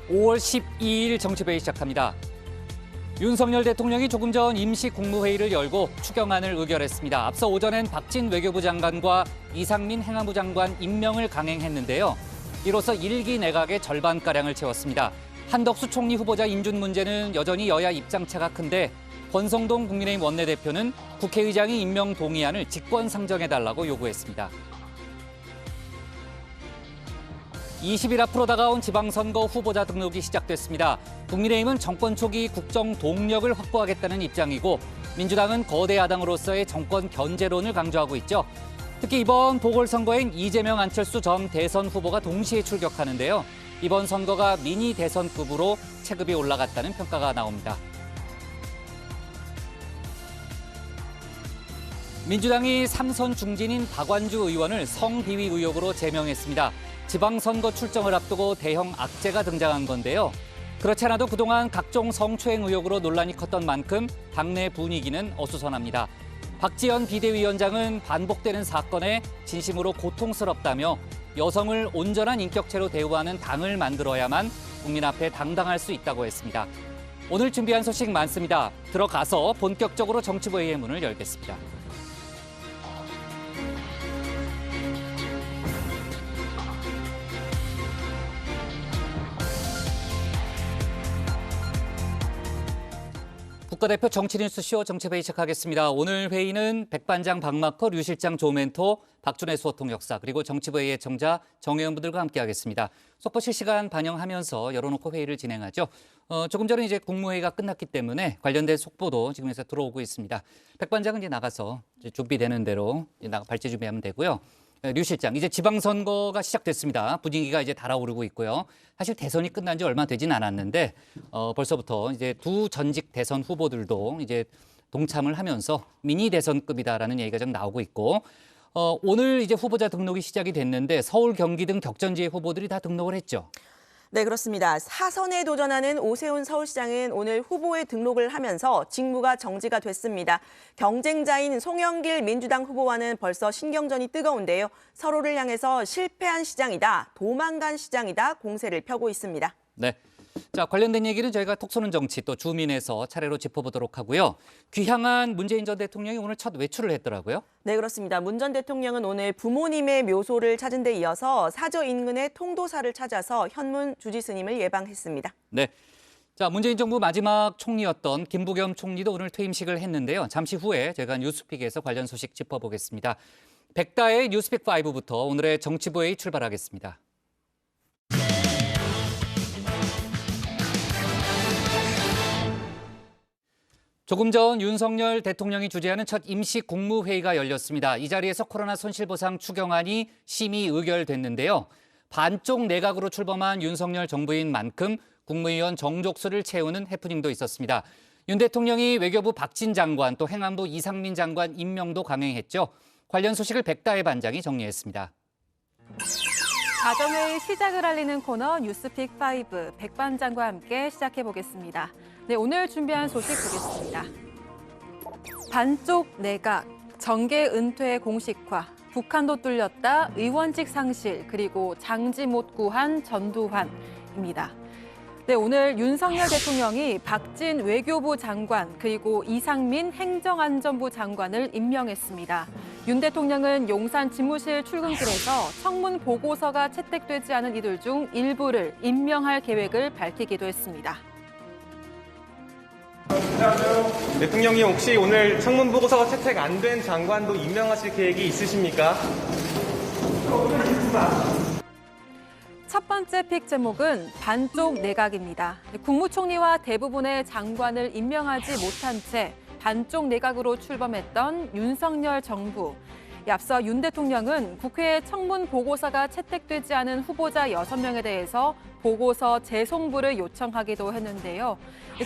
5월 12일 정치회의 시작합니다. 윤석열 대통령이 조금 전 임시 국무회의를 열고 추경안을 의결했습니다. 앞서 오전엔 박진 외교부 장관과 이상민 행안부 장관 임명을 강행했는데요. 이로써 1기 내각의 절반가량을 채웠습니다. 한덕수 총리 후보자 인준 문제는 여전히 여야 입장차가 큰데 권성동 국민의힘 원내대표는 국회의장이 임명 동의안을 직권상정해달라고 요구했습니다. 20일 앞으로 다가온 지방선거 후보자 등록이 시작됐습니다. 국민의힘은 정권 초기 국정 동력을 확보하겠다는 입장이고 민주당은 거대 야당으로서의 정권 견제론을 강조하고 있죠. 특히 이번 보궐선거엔 이재명, 안철수 전 대선 후보가 동시에 출격하는데요. 이번 선거가 미니 대선급으로 체급이 올라갔다는 평가가 나옵니다. 민주당이 삼선 중진인 박완주 의원을 성비위 의혹으로 제명했습니다. 지방선거 출정을 앞두고 대형 악재가 등장한 건데요. 그렇지 않아도 그동안 각종 성추행 의혹으로 논란이 컸던 만큼 당내 분위기는 어수선합니다. 박지원 비대위원장은 반복되는 사건에 진심으로 고통스럽다며 여성을 온전한 인격체로 대우하는 당을 만들어야만 국민 앞에 당당할 수 있다고 했습니다. 오늘 준비한 소식 많습니다. 들어가서 본격적으로 정치부회의 문을 열겠습니다. 국가대표 정치뉴스쇼 정치회의 시작하겠습니다. 오늘 회의는 백반장 박마커, 류 실장 조멘토, 박준혜 수호통 역사, 그리고 정치부회의 애청자 정의원분들과 함께하겠습니다. 속보 실시간 반영하면서 열어놓고 회의를 진행하죠. 조금 전에 이제 국무회의가 끝났기 때문에 관련된 속보도 지금에서 들어오고 있습니다. 백반장은 이제 나가서 이제 준비되는 대로 발제 준비하면 되고요. 류 실장, 이제 지방선거가 시작됐습니다. 분위기가 이제 달아오르고 있고요. 사실 대선이 끝난 지 얼마 되진 않았는데 벌써부터 이제 두 전직 대선 후보들도 이제 동참을 하면서 미니 대선급이다라는 얘기가 좀 나오고 있고 오늘 이제 후보자 등록이 시작이 됐는데 서울, 경기 등 격전지의 후보들이 다 등록을 했죠. 네, 그렇습니다. 사선에 도전하는 오세훈 서울시장은 오늘 후보에 등록을 하면서 직무가 정지가 됐습니다. 경쟁자인 송영길 민주당 후보와는 벌써 신경전이 뜨거운데요. 서로를 향해서 실패한 시장이다, 도망간 시장이다 공세를 펴고 있습니다. 네. 자, 관련된 얘기는 저희가 톡 쏘는 정치 또 주민에서 차례로 짚어보도록 하고요. 귀향한 문재인 전 대통령이 오늘 첫 외출을 했더라고요. 네, 그렇습니다. 문 전 대통령은 오늘 부모님의 묘소를 찾은 데 이어서 사저 인근의 통도사를 찾아서 현문 주지 스님을 예방했습니다. 네. 자, 문재인 정부 마지막 총리였던 김부겸 총리도 오늘 퇴임식을 했는데요. 잠시 후에 제가 뉴스픽에서 관련 소식 짚어보겠습니다. 백다의 뉴스픽 5부터 오늘의 정치부회의 출발하겠습니다. 조금 전 윤석열 대통령이 주재하는 첫 임시 국무회의가 열렸습니다. 이 자리에서 코로나 손실보상 추경안이 심의 의결됐는데요. 반쪽 내각으로 출범한 윤석열 정부인 만큼 국무위원 정족수를 채우는 해프닝도 있었습니다. 윤 대통령이 외교부 박진 장관 또 행안부 이상민 장관 임명도 강행했죠. 관련 소식을 백다혜 반장이 정리했습니다. 가정회의 시작을 알리는 코너 뉴스픽 5 백반장과 함께 시작해 보겠습니다. 네, 오늘 준비한 소식 보겠습니다. 반쪽 내각, 정계 은퇴 공식화, 북한도 뚫렸다, 의원직 상실, 그리고 장지 못 구한 전두환입니다. 네, 오늘 윤석열 대통령이 박진 외교부 장관 그리고 이상민 행정안전부 장관을 임명했습니다. 윤 대통령은 용산 집무실 출근길에서 청문 보고서가 채택되지 않은 이들 중 일부를 임명할 계획을 밝히기도 했습니다. 대통령이 혹시 오늘 청문 보고서가 채택 안 된 장관도 임명하실 계획이 있으십니까? 첫 번째 픽 제목은 반쪽 내각입니다. 국무총리와 대부분의 장관을 임명하지 못한 채 반쪽 내각으로 출범했던 윤석열 정부. 앞서 윤 대통령은 국회에 청문 보고서가 채택되지 않은 후보자 6명에 대해서 보고서 재송부를 요청하기도 했는데요.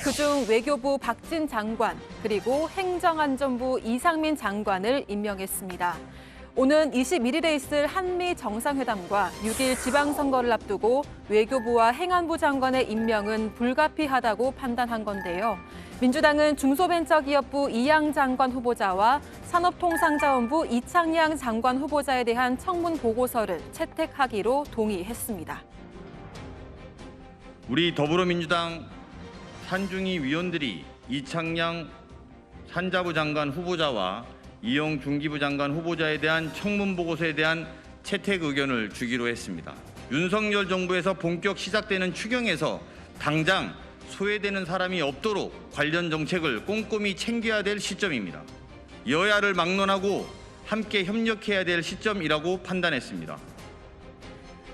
그중 외교부 박진 장관 그리고 행정안전부 이상민 장관을 임명했습니다. 오는 21일에 있을 한미 정상회담과 6일 지방선거를 앞두고 외교부와 행안부 장관의 임명은 불가피하다고 판단한 건데요. 민주당은 중소벤처기업부 이양 장관 후보자와 산업통상자원부 이창양 장관 후보자에 대한 청문 보고서를 채택하기로 동의했습니다. 우리 더불어민주당 산중위 위원들이 이창양 산자부 장관 후보자와 이용 중기부 장관 후보자에 대한 청문 보고서에 대한 채택 의견을 주기로 했습니다. 윤석열 정부에서 본격 시작되는 추경에서 당장 소외되는 사람이 없도록 관련 정책을 꼼꼼히 챙겨야 될 시점입니다. 여야를 막론하고 함께 협력해야 될 시점이라고 판단했습니다.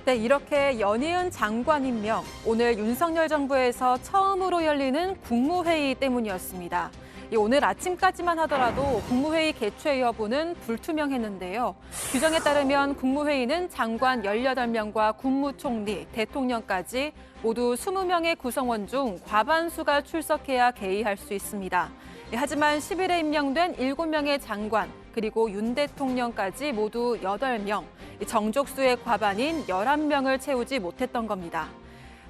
네, 이렇게 연이은 장관 임명, 오늘 윤석열 정부에서 처음으로 열리는 국무회의 때문이었습니다. 오늘 아침까지만 하더라도 국무회의 개최 여부는 불투명했는데요. 규정에 따르면 국무회의는 장관 18명과 국무총리, 대통령까지 모두 20명의 구성원 중 과반수가 출석해야 개의할 수 있습니다. 하지만 10일에 임명된 7명의 장관, 그리고 윤 대통령까지 모두 8명, 정족수의 과반인 11명을 채우지 못했던 겁니다.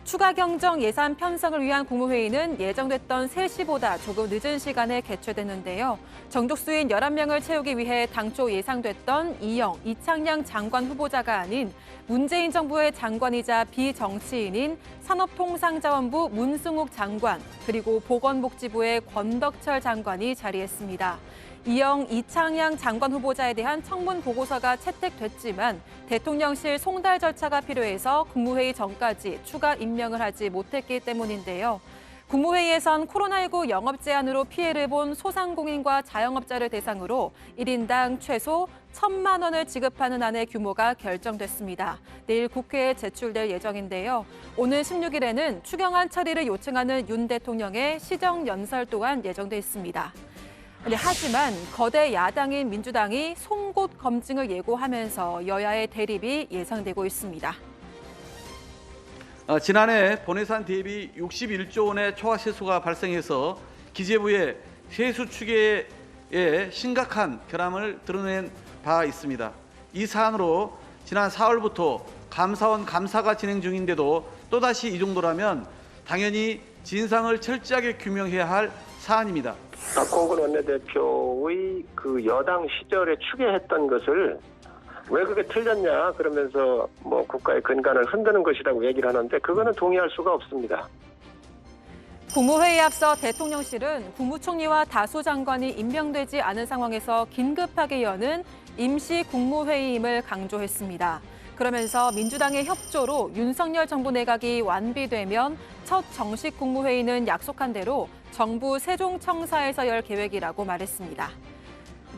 추가 경정 예산 편성을 위한 국무회의는 예정됐던 3시보다 조금 늦은 시간에 개최됐는데요. 정족수인 11명을 채우기 위해 당초 예상됐던 이창양 장관 후보자가 아닌 문재인 정부의 장관이자 비정치인인 산업통상자원부 문승욱 장관, 그리고 보건복지부의 권덕철 장관이 자리했습니다. 이창양 장관 후보자에 대한 청문 보고서가 채택됐지만 대통령실 송달 절차가 필요해서 국무회의 전까지 추가 임명을 하지 못했기 때문인데요. 국무회의에선 코로나19 영업 제한으로 피해를 본 소상공인과 자영업자를 대상으로 1인당 최소 1,000만 원을 지급하는 안의 규모가 결정됐습니다. 내일 국회에 제출될 예정인데요. 오늘 16일에는 추경안 처리를 요청하는 윤 대통령의 시정연설 또한 예정돼 있습니다. 하지만 거대 야당인 민주당이 송곳 검증을 예고하면서 여야의 대립이 예상되고 있습니다. 지난해 본예산 대비 61조 원의 초과 세수가 발생해서 기재부의 세수 추계에 심각한 결함을 드러낸 바 있습니다. 이 사안으로 지난 4월부터 감사원 감사가 진행 중인데도 또다시 이 정도라면 당연히 진상을 철저하게 규명해야 할 사안입니다. 박홍근 원내대표의 그 여당 시절에 추계했던 것을 왜 그게 틀렸냐 그러면서 뭐 국가의 근간을 흔드는 것이라고 얘기를 하는데 그거는 동의할 수가 없습니다. 국무회의에 앞서 대통령실은 국무총리와 다수 장관이 임명되지 않은 상황에서 긴급하게 여는 임시 국무회의임을 강조했습니다. 그러면서 민주당의 협조로 윤석열 정부 내각이 완비되면 첫 정식 국무회의는 약속한 대로 정부 세종청사에서 열 계획이라고 말했습니다.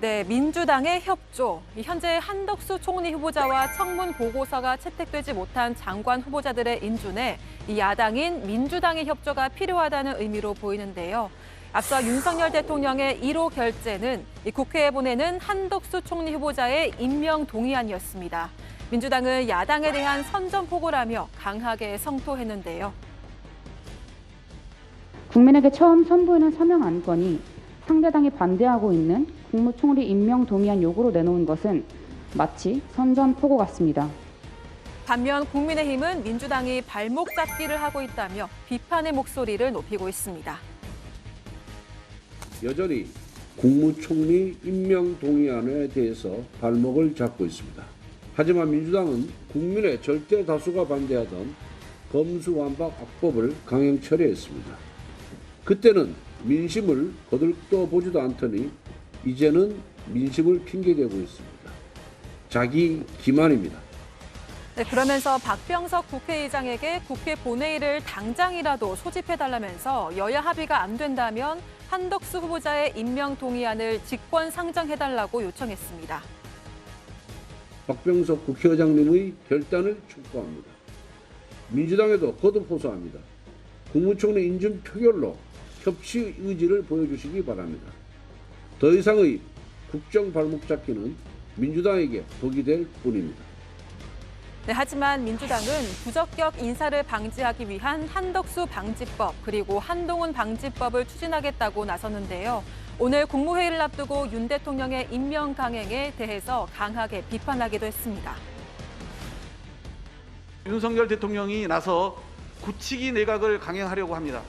네, 민주당의 협조. 현재 한덕수 총리 후보자와 청문 보고서가 채택되지 못한 장관 후보자들의 인준에 이 야당인 민주당의 협조가 필요하다는 의미로 보이는데요. 앞서 윤석열 대통령의 1호 결재는 이 국회에 보내는 한덕수 총리 후보자의 임명 동의안이었습니다. 민주당은 야당에 대한 선전포고라며 강하게 성토했는데요. 국민에게 처음 선보이는 서명 안건이 상대당이 반대하고 있는 국무총리 임명 동의안 요구로 내놓은 것은 마치 선전포고 같습니다. 반면 국민의힘은 민주당이 발목 잡기를 하고 있다며 비판의 목소리를 높이고 있습니다. 여전히 국무총리 임명 동의안에 대해서 발목을 잡고 있습니다. 하지만 민주당은 국민의 절대 다수가 반대하던 검수완박 악법을 강행 처리했습니다. 그때는 민심을 거들떠 보지도 않더니 이제는 민심을 핑계대고 있습니다. 자기 기만입니다. 네, 그러면서 박병석 국회의장에게 국회 본회의를 당장이라도 소집해달라면서 여야 합의가 안 된다면 한덕수 후보자의 임명 동의안을 직권 상정해달라고 요청했습니다. 박병석 국회의장님의 결단을 촉구합니다. 민주당에도 거듭 호소합니다. 국무총리 인준 표결로 협치 의지를 보여주시기 바랍니다. 더 이상의 국정 발목 잡기는 민주당에게 덕이 될 뿐입니다. 네, 하지만 민주당은 부적격 인사를 방지하기 위한 한덕수 방지법 그리고 한동훈 방지법을 추진하겠다고 나섰는데요. 오늘 국무회의를 앞두고 윤 대통령의 임명 강행에 대해서 강하게 비판하기도 했습니다. 윤석열 대통령이 나서 굳히기 내각을 강행하려고 합니다.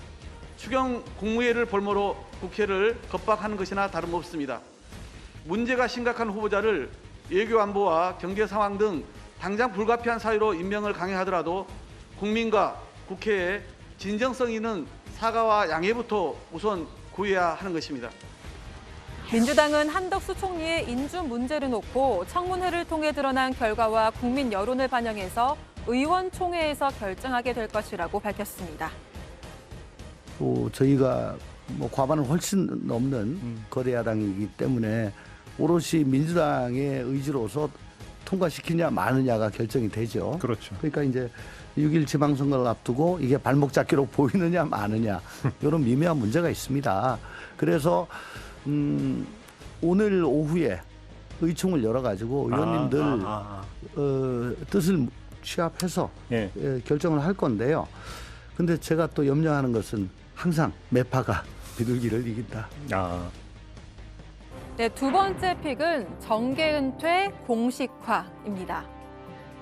추경 국무회의를 볼모로 국회를 겁박하는 것이나 다름없습니다. 문제가 심각한 후보자를 외교 안보와 경제 상황 등 당장 불가피한 사유로 임명을 강행하더라도 국민과 국회에 진정성 있는 사과와 양해부터 우선 구해야 하는 것입니다. 민주당은 한덕수 총리의 인준 문제를 놓고 청문회를 통해 드러난 결과와 국민 여론을 반영해서 의원총회에서 결정하게 될 것이라고 밝혔습니다. 또 저희가 과반을 훨씬 넘는 거대 야당이기 때문에 오롯이 민주당의 의지로서 통과시키냐 마느냐가 결정이 되죠. 그렇죠. 그러니까 이제 6일 지방선거를 앞두고 이게 발목 잡기로 보이느냐 마느냐 이런 미묘한 문제가 있습니다. 그래서 오늘 오후에 의총을 열어가지고 의원님들 뜻을 취합해서 예. 결정을 할 건데요. 근데 제가 또 염려하는 것은 항상 매파가 비둘기를 이긴다. 네, 두 번째 픽은 정계 은퇴 공식화입니다.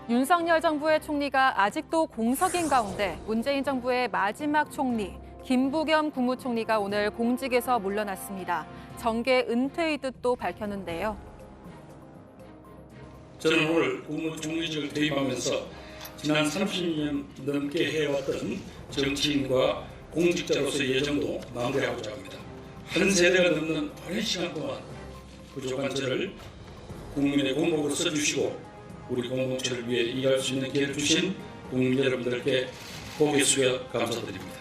윤석열 정부의 총리가 아직도 공석인 가운데 문재인 정부의 마지막 총리 김부겸 국무총리가 오늘 공직에서 물러났습니다. 정계 은퇴의 뜻도 밝혔는데요. 저는 오늘 국무총리직을 퇴임하면서 지난 30년 넘게 해왔던 정치인과 공직자로서의 예정도 마무리하고자 합니다. 한 세대가 넘는 오랜 시간 동안 부족한 저를 국민의 공복으로 써주시고 우리 공동체를 위해 일할 수 있는 기회를 주신 국민 여러분들께 고개 숙여 감사드립니다.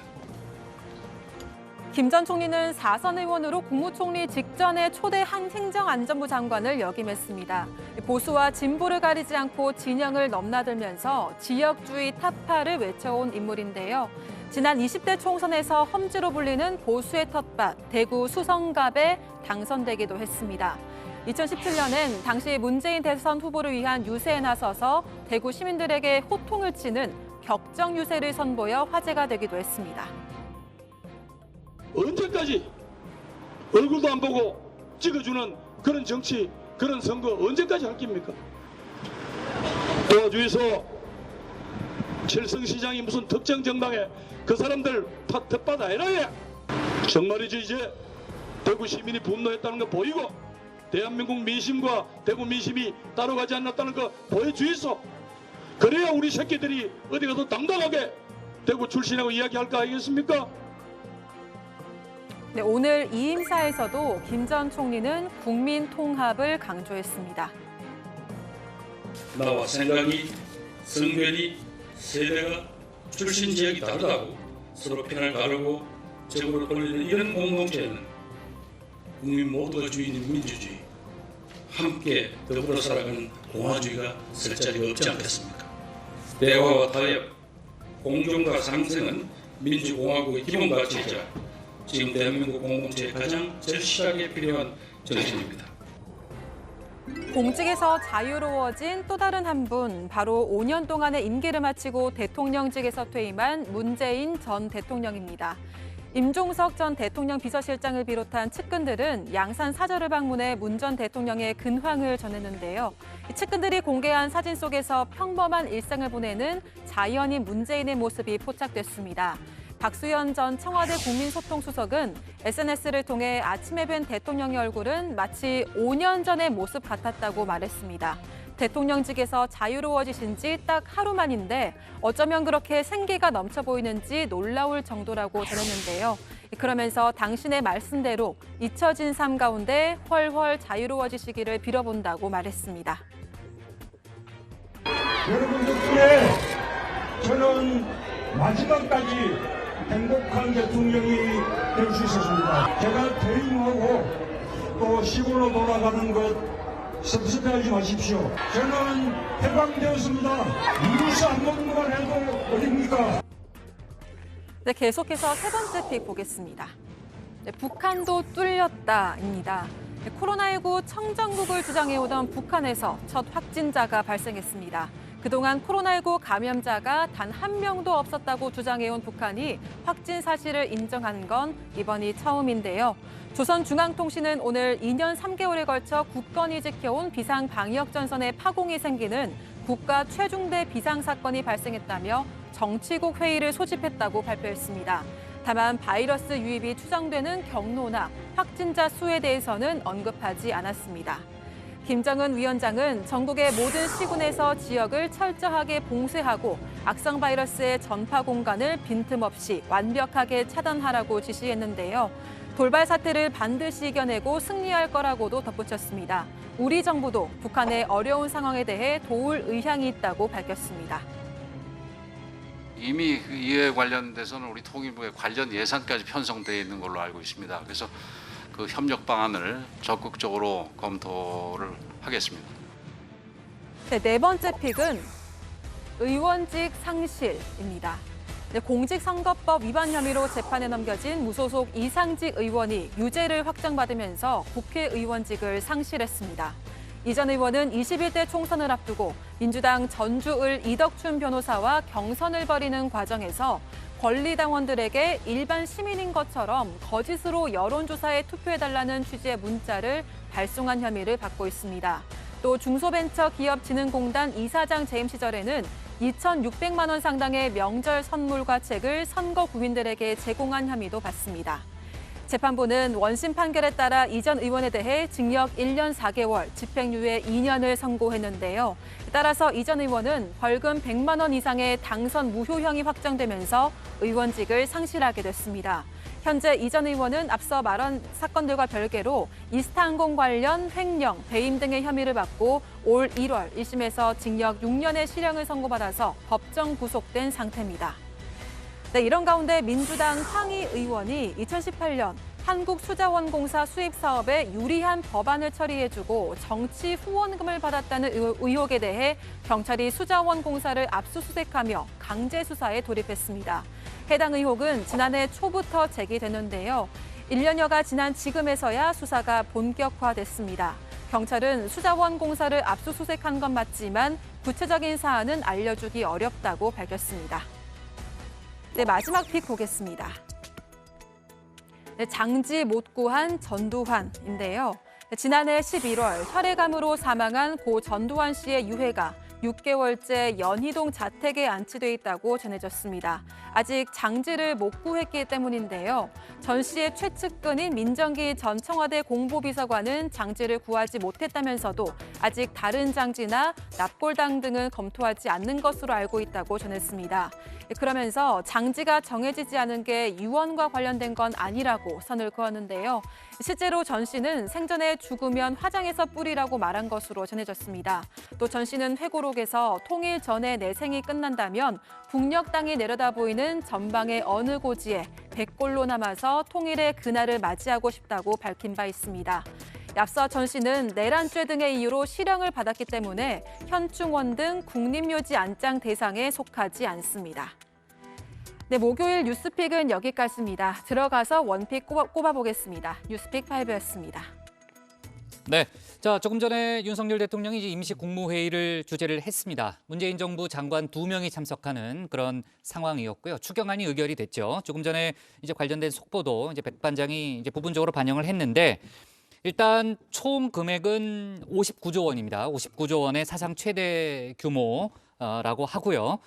김 전 총리는 4선 의원으로 국무총리 직전에 초대 행정안전부 장관을 역임했습니다. 보수와 진보를 가리지 않고 진영을 넘나들면서 지역주의 타파를 외쳐온 인물인데요. 지난 20대 총선에서 험지로 불리는 보수의 텃밭 대구 수성갑에 당선되기도 했습니다. 2017년엔 당시 문재인 대선 후보를 위한 유세에 나서서 대구 시민들에게 호통을 치는 격정 유세를 선보여 화제가 되기도 했습니다. 언제까지 얼굴도 안 보고 찍어주는 그런 정치, 그런 선거 언제까지 할 겁니까? 도와주에서 칠성시장이 무슨 특정 정당에 그 사람들 텃밭 아니라 예. 정말이지 이제 대구 시민이 분노했다는 거 보이고 대한민국 민심과 대구 민심이 따로 가지 않았다는 거 보여주이소. 그래야 우리 새끼들이 어디 가서 당당하게 대구 출신하고 이야기할 거 아니겠습니까? 네, 오늘 이임사에서도 김 전 총리는 국민 통합을 강조했습니다. 나와 생각이, 성별이, 세대가, 출신 지역이 다르다고 서로 편을 가르고 적으로 돌리는 이런 공동체는 국민 모두가 주인인 민주주의, 함께 더불어 살아가는 공화주의가 설 자리가 없지 않겠습니까? 대화와 타협, 공존과 상생은 민주공화국의 기본 가치이자 지금 대한민국 공동체의 가장 절실하게 필요한 정신입니다. 공직에서 자유로워진 또 다른 한 분, 바로 5년 동안의 임기를 마치고 대통령직에서 퇴임한 문재인 전 대통령입니다. 임종석 전 대통령 비서실장을 비롯한 측근들은 양산 사저를 방문해 문 전 대통령의 근황을 전했는데요. 측근들이 공개한 사진 속에서 평범한 일상을 보내는 자연인 문재인의 모습이 포착됐습니다. 박수현 전 청와대 국민소통수석은 SNS를 통해 아침에 뵌 대통령의 얼굴은 마치 5년 전의 모습 같았다고 말했습니다. 대통령직에서 자유로워지신 지 딱 하루 만인데 어쩌면 그렇게 생기가 넘쳐 보이는지 놀라울 정도라고 전했는데요. 그러면서 당신의 말씀대로 잊혀진 삶 가운데 훨훨 자유로워지시기를 빌어본다고 말했습니다. 여러분 덕분에 저는 마지막까지 행복한 대통령이 될 수 있었습니다. 제가 퇴임하고 또 시골로 돌아가는 것 섭섭해하지 마십시오. 저는 해방되었습니다. 뉴스 안 먹는 것만 해도 어딥니까? 네, 계속해서 세 번째 픽 보겠습니다. 네, 북한도 뚫렸다입니다. 네, 코로나19 청정국을 주장해오던 북한에서 첫 확진자가 발생했습니다. 그동안 코로나19 감염자가 단 한 명도 없었다고 주장해온 북한이 확진 사실을 인정한 건 이번이 처음인데요. 조선중앙통신은 오늘 2년 3개월에 걸쳐 굳건히 지켜온 비상방역전선에 파공이 생기는 국가 최중대 비상사건이 발생했다며 정치국 회의를 소집했다고 발표했습니다. 다만 바이러스 유입이 추정되는 경로나 확진자 수에 대해서는 언급하지 않았습니다. 김정은 위원장은 전국의 모든 시군에서 지역을 철저하게 봉쇄하고 악성 바이러스의 전파 공간을 빈틈없이 완벽하게 차단하라고 지시했는데요. 돌발 사태를 반드시 이겨내고 승리할 거라고도 덧붙였습니다. 우리 정부도 북한의 어려운 상황에 대해 도울 의향이 있다고 밝혔습니다. 이미 이에 관련돼서는 우리 통일부에 관련 예산까지 편성되어 있는 걸로 알고 있습니다. 그래서 그 협력 방안을 적극적으로 검토를 하겠습니다. 네 번째 픽은 의원직 상실입니다. 공직선거법 위반 혐의로 재판에 넘겨진 무소속 이상직 의원이 유죄를 확정받으면서 국회의원직을 상실했습니다. 이 전 의원은 21대 총선을 앞두고 민주당 전주을 이덕춘 변호사와 경선을 벌이는 과정에서 권리당원들에게 일반 시민인 것처럼 거짓으로 여론조사에 투표해달라는 취지의 문자를 발송한 혐의를 받고 있습니다. 또 중소벤처기업진흥공단 이사장 재임 시절에는 2,600만 원 상당의 명절 선물과 책을 선거 구민들에게 제공한 혐의도 받습니다. 재판부는 원심 판결에 따라 이 전 의원에 대해 징역 1년 4개월, 집행유예 2년을 선고했는데요. 따라서 이 전 의원은 벌금 100만 원 이상의 당선 무효형이 확정되면서 의원직을 상실하게 됐습니다. 현재 이 전 의원은 앞서 말한 사건들과 별개로 이스타항공 관련 횡령, 배임 등의 혐의를 받고 올 1월 1심에서 징역 6년의 실형을 선고받아서 법정 구속된 상태입니다. 네, 이런 가운데 민주당 황희 의원이 2018년 한국수자원공사 수입 사업에 유리한 법안을 처리해주고 정치 후원금을 받았다는 의혹에 대해 경찰이 수자원공사를 압수수색하며 강제 수사에 돌입했습니다. 해당 의혹은 지난해 초부터 제기됐는데요. 1년여가 지난 지금에서야 수사가 본격화됐습니다. 경찰은 수자원공사를 압수수색한 건 맞지만 구체적인 사안은 알려주기 어렵다고 밝혔습니다. 네, 마지막 픽 보겠습니다. 네, 장지 못 구한 전두환인데요. 지난해 11월 혈액암으로 사망한 고 전두환 씨의 유해가 6개월째 연희동 자택에 안치돼 있다고 전해졌습니다. 아직 장지를 못 구했기 때문인데요. 전 씨의 최측근인 민정기 전 청와대 공보비서관은 장지를 구하지 못했다면서도 아직 다른 장지나 납골당 등은 검토하지 않는 것으로 알고 있다고 전했습니다. 그러면서 장지가 정해지지 않은 게 유언과 관련된 건 아니라고 선을 그었는데요. 실제로 전 씨는 생전에 죽으면 화장해서 뿌리라고 말한 것으로 전해졌습니다. 또 전 씨는 회고록에서 통일 전에 내 생이 끝난다면 북녘 땅이 내려다 보이는 전방의 어느 고지에 백골로 남아서 통일의 그날을 맞이하고 싶다고 밝힌 바 있습니다. 앞서 전 씨는 내란죄 등의 이유로 실형을 받았기 때문에 현충원 등 국립묘지 안장 대상에 속하지 않습니다. 네, 목요일 뉴스픽은 여기까지입니다. 들어가서 원픽 꼽아보겠습니다. 뉴스픽 5였습니다. 네, 자 조금 전에 윤석열 대통령이 이제 임시 국무회의를 주재를 했습니다. 문재인 정부 장관 2명이 참석하는 그런 상황이었고요. 추경안이 의결이 됐죠. 조금 전에 이제 관련된 속보도 이제 백 반장이 이제 부분적으로 반영을 했는데. 일단 총 금액은 59조 원입니다. 59조 원의 사상 최대 규모라고 하고요.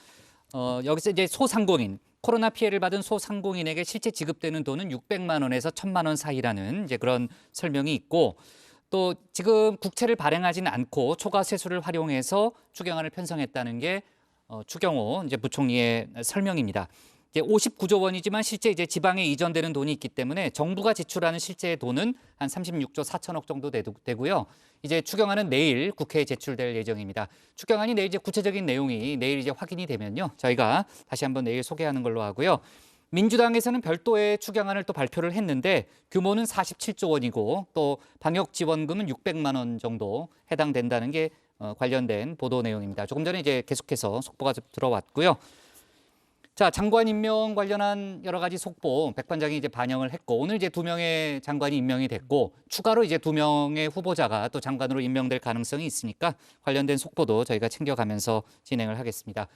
여기서 이제 소상공인, 코로나 피해를 받은 소상공인에게 실제 지급되는 돈은 600만 원에서 1000만 원 사이라는 이제 그런 설명이 있고 또 지금 국채를 발행하지는 않고 초과 세수를 활용해서 추경안을 편성했다는 게 추경호 이제 부총리의 설명입니다. 이제 59조 원이지만 실제 이제 지방에 이전되는 돈이 있기 때문에 정부가 지출하는 실제 돈은 한 36조 4천억 정도 되고요. 이제 추경안은 내일 국회에 제출될 예정입니다. 추경안이 내일 이제 구체적인 내용이 내일 이제 확인이 되면요. 저희가 다시 한번 내일 소개하는 걸로 하고요. 민주당에서는 별도의 추경안을 또 발표를 했는데 규모는 47조 원이고 또 방역 지원금은 600만 원 정도 해당된다는 게 관련된 보도 내용입니다. 조금 전에 이제 계속해서 속보가 들어왔고요. 자, 장관 임명 관련한 여러 가지 속보 백 반장이 이제 반영을 했고 오늘 이제 2명의 장관이 임명이 됐고 추가로 이제 2명의 후보자가 또 장관으로 임명될 가능성이 있으니까 관련된 속보도 저희가 챙겨가면서 진행을 하겠습니다.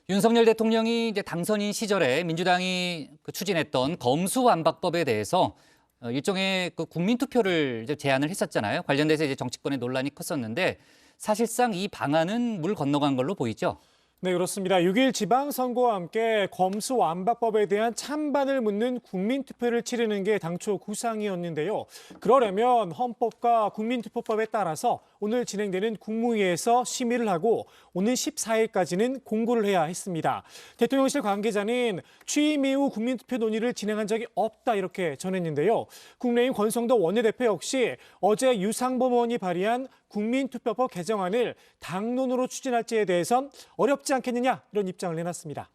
윤석열 대통령이 이제 당선인 시절에 민주당이 추진했던 검수완박법에 대해서 일종의 그 국민투표를 이제 제안을 했었잖아요. 관련돼서 이제 정치권의 논란이 컸었는데 사실상 이 방안은 물 건너간 걸로 보이죠. 네, 그렇습니다. 6일 지방선거와 함께 검수완박법에 대한 찬반을 묻는 국민투표를 치르는 게 당초 구상이었는데요. 그러려면 헌법과 국민투표법에 따라서 오늘 진행되는 국무회의에서 심의를 하고 오는 14일까지는 공고를 해야 했습니다. 대통령실 관계자는 취임 이후 국민투표 논의를 진행한 적이 없다 이렇게 전했는데요. 국민의힘 권성도 원내대표 역시 어제 유상범 의원이 발의한 국민투표법 개정안을 당론으로 추진할지에 대해선 어렵지 않겠느냐 이런 입장을 내놨습니다.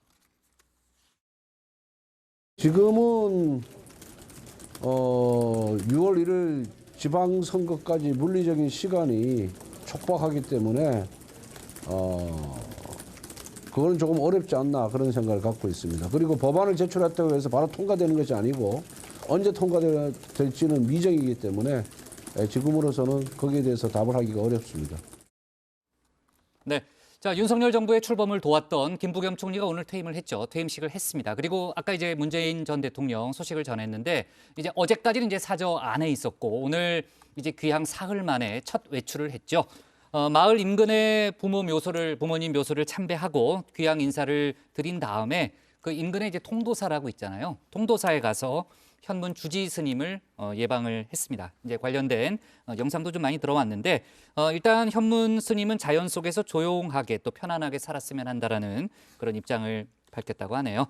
지금은 6월 1일 지방선거까지 물리적인 시간이 촉박하기 때문에 그건 조금 어렵지 않나 그런 생각을 갖고 있습니다. 그리고 법안을 제출했다고 해서 바로 통과되는 것이 아니고 언제 통과될지는 미정이기 때문에 지금으로서는 거기에 대해서 답을 하기가 어렵습니다. 네. 자, 윤석열 정부의 출범을 도왔던 김부겸 총리가 오늘 퇴임을 했죠. 퇴임식을 했습니다. 그리고 아까 이제 문재인 전 대통령 소식을 전했는데 이제 어제까지는 이제 사저 안에 있었고 오늘 이제 귀향 사흘 만에 첫 외출을 했죠. 마을 인근의 부모님 묘소를 참배하고 귀향 인사를 드린 다음에 그 인근에 이제 통도사라고 있잖아요. 통도사에 가서 현문 주지 스님을 예방을 했습니다. 이제 관련된 영상도 좀 많이 들어왔는데 일단 현문 스님은 자연 속에서 조용하게 또 편안하게 살았으면 한다라는 그런 입장을 밝혔다고 하네요.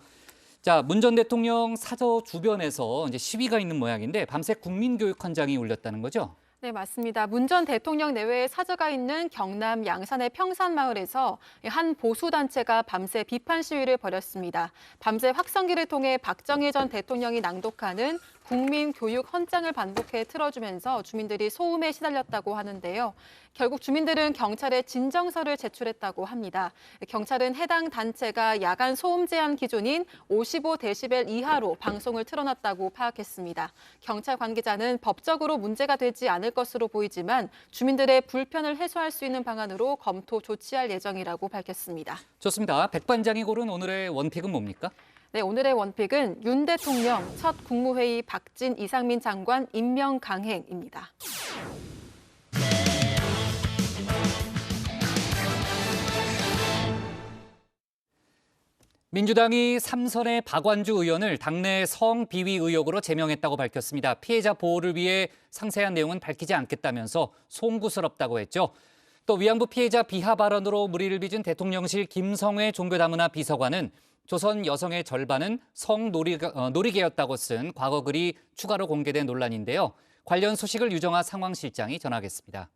자, 문 전 대통령 사저 주변에서 이제 시위가 있는 모양인데 밤새 국민교육헌장이 울렸다는 거죠? 네, 맞습니다. 문 전 대통령 내외에 사저가 있는 경남 양산의 평산마을에서 한 보수단체가 밤새 비판 시위를 벌였습니다. 밤새 확성기를 통해 박정희 전 대통령이 낭독하는 국민교육헌장을 반복해 틀어주면서 주민들이 소음에 시달렸다고 하는데요. 결국 주민들은 경찰에 진정서를 제출했다고 합니다. 경찰은 해당 단체가 야간 소음 제한 기준인 55데시벨 이하로 방송을 틀어놨다고 파악했습니다. 경찰 관계자는 법적으로 문제가 되지 않을 것으로 보이지만 주민들의 불편을 해소할 수 있는 방안으로 검토 조치할 예정이라고 밝혔습니다. 좋습니다. 백반장이 고른 오늘의 원픽은 뭡니까? 네, 오늘의 원픽은 윤 대통령 첫 국무회의 박진 이상민 장관 임명 강행입니다. 민주당이 삼선의 박완주 의원을 당내 성비위 의혹으로 제명했다고 밝혔습니다. 피해자 보호를 위해 상세한 내용은 밝히지 않겠다면서 송구스럽다고 했죠. 또 위안부 피해자 비하 발언으로 물의를 빚은 대통령실 김성회 종교다문화 비서관은 조선 여성의 절반은 성노리개였다고 쓴 과거 글이 추가로 공개된 논란인데요. 관련 소식을 유정아 상황실장이 전하겠습니다.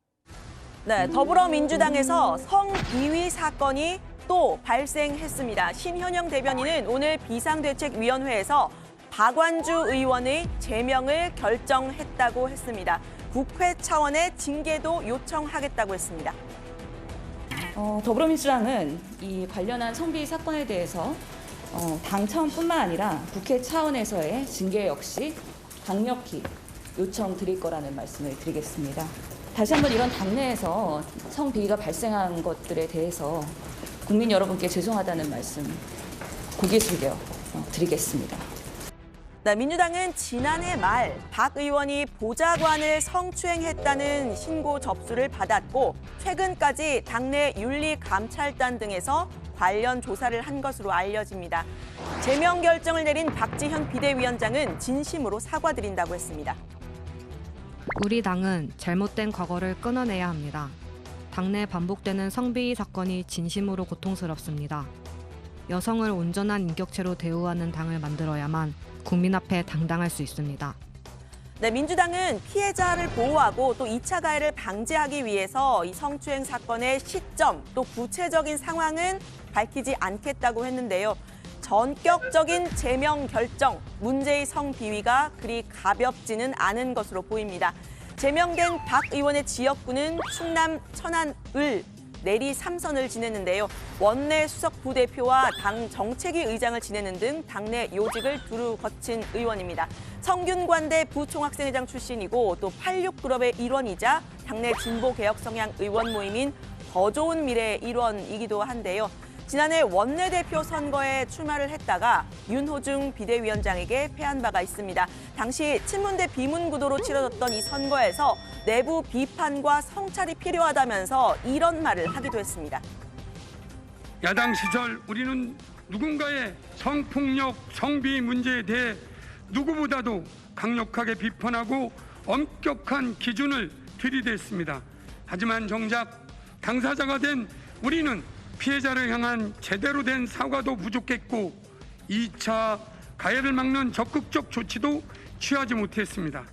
네, 더불어민주당에서 성비위 사건이 또 발생했습니다. 신현영 대변인은 오늘 비상대책위원회에서 박완주 의원의 제명을 결정했다고 했습니다. 국회 차원의 징계도 요청하겠다고 했습니다. 더불어민주당은 이 관련한 성비위 사건에 대해서 당 차원뿐만 아니라 국회 차원에서의 징계 역시 강력히 요청드릴 거라는 말씀을 드리겠습니다. 다시 한번 이런 당내에서 성비위가 발생한 것들에 대해서 국민 여러분께 죄송하다는 말씀 고개 숙여 드리겠습니다. 네, 민주당은 지난해 말 박 의원이 보좌관을 성추행했다는 신고 접수를 받았고 최근까지 당내 윤리감찰단 등에서 관련 조사를 한 것으로 알려집니다. 제명 결정을 내린 박지현 비대위원장은 진심으로 사과드린다고 했습니다. 우리 당은 잘못된 과거를 끊어내야 합니다. 당내 반복되는 성비위 사건이 진심으로 고통스럽습니다. 여성을 온전한 인격체로 대우하는 당을 만들어야만 국민 앞에 당당할 수 있습니다. 네, 민주당은 피해자를 보호하고 또 2차 가해를 방지하기 위해서 이 성추행 사건의 시점 또 구체적인 상황은 밝히지 않겠다고 했는데요. 전격적인 제명 결정, 문제의 성비위가 그리 가볍지는 않은 것으로 보입니다. 제명된 박 의원의 지역구는 충남 천안을 내리 3선을 지냈는데요. 원내 수석 부대표와 당 정책위 의장을 지내는 등 당내 요직을 두루 거친 의원입니다. 성균관대 부총학생회장 출신이고 또 86그룹의 일원이자 당내 진보개혁 성향 의원 모임인 더 좋은 미래의 일원이기도 한데요. 지난해 원내대표 선거에 출마를 했다가 윤호중 비대위원장에게 패한 바가 있습니다. 당시 친문대 비문 구도로 치러졌던 이 선거에서 내부 비판과 성찰이 필요하다면서 이런 말을 하기도 했습니다. 야당 시절 우리는 누군가의 성폭력, 성비위 문제에 대해 누구보다도 강력하게 비판하고 엄격한 기준을 들이댔습니다. 하지만 정작 당사자가 된 우리는 피해자를 향한 제대로 된 사과도 부족했고 2차 가해를 막는 적극적 조치도 취하지 못했습니다.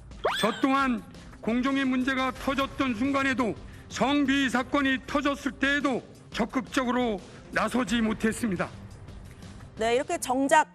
저 또한 공정의 문제가 터졌던 순간에도 성비위 사건이 터졌을 때에도 적극적으로 나서지 못했습니다. 네, 이렇게 정작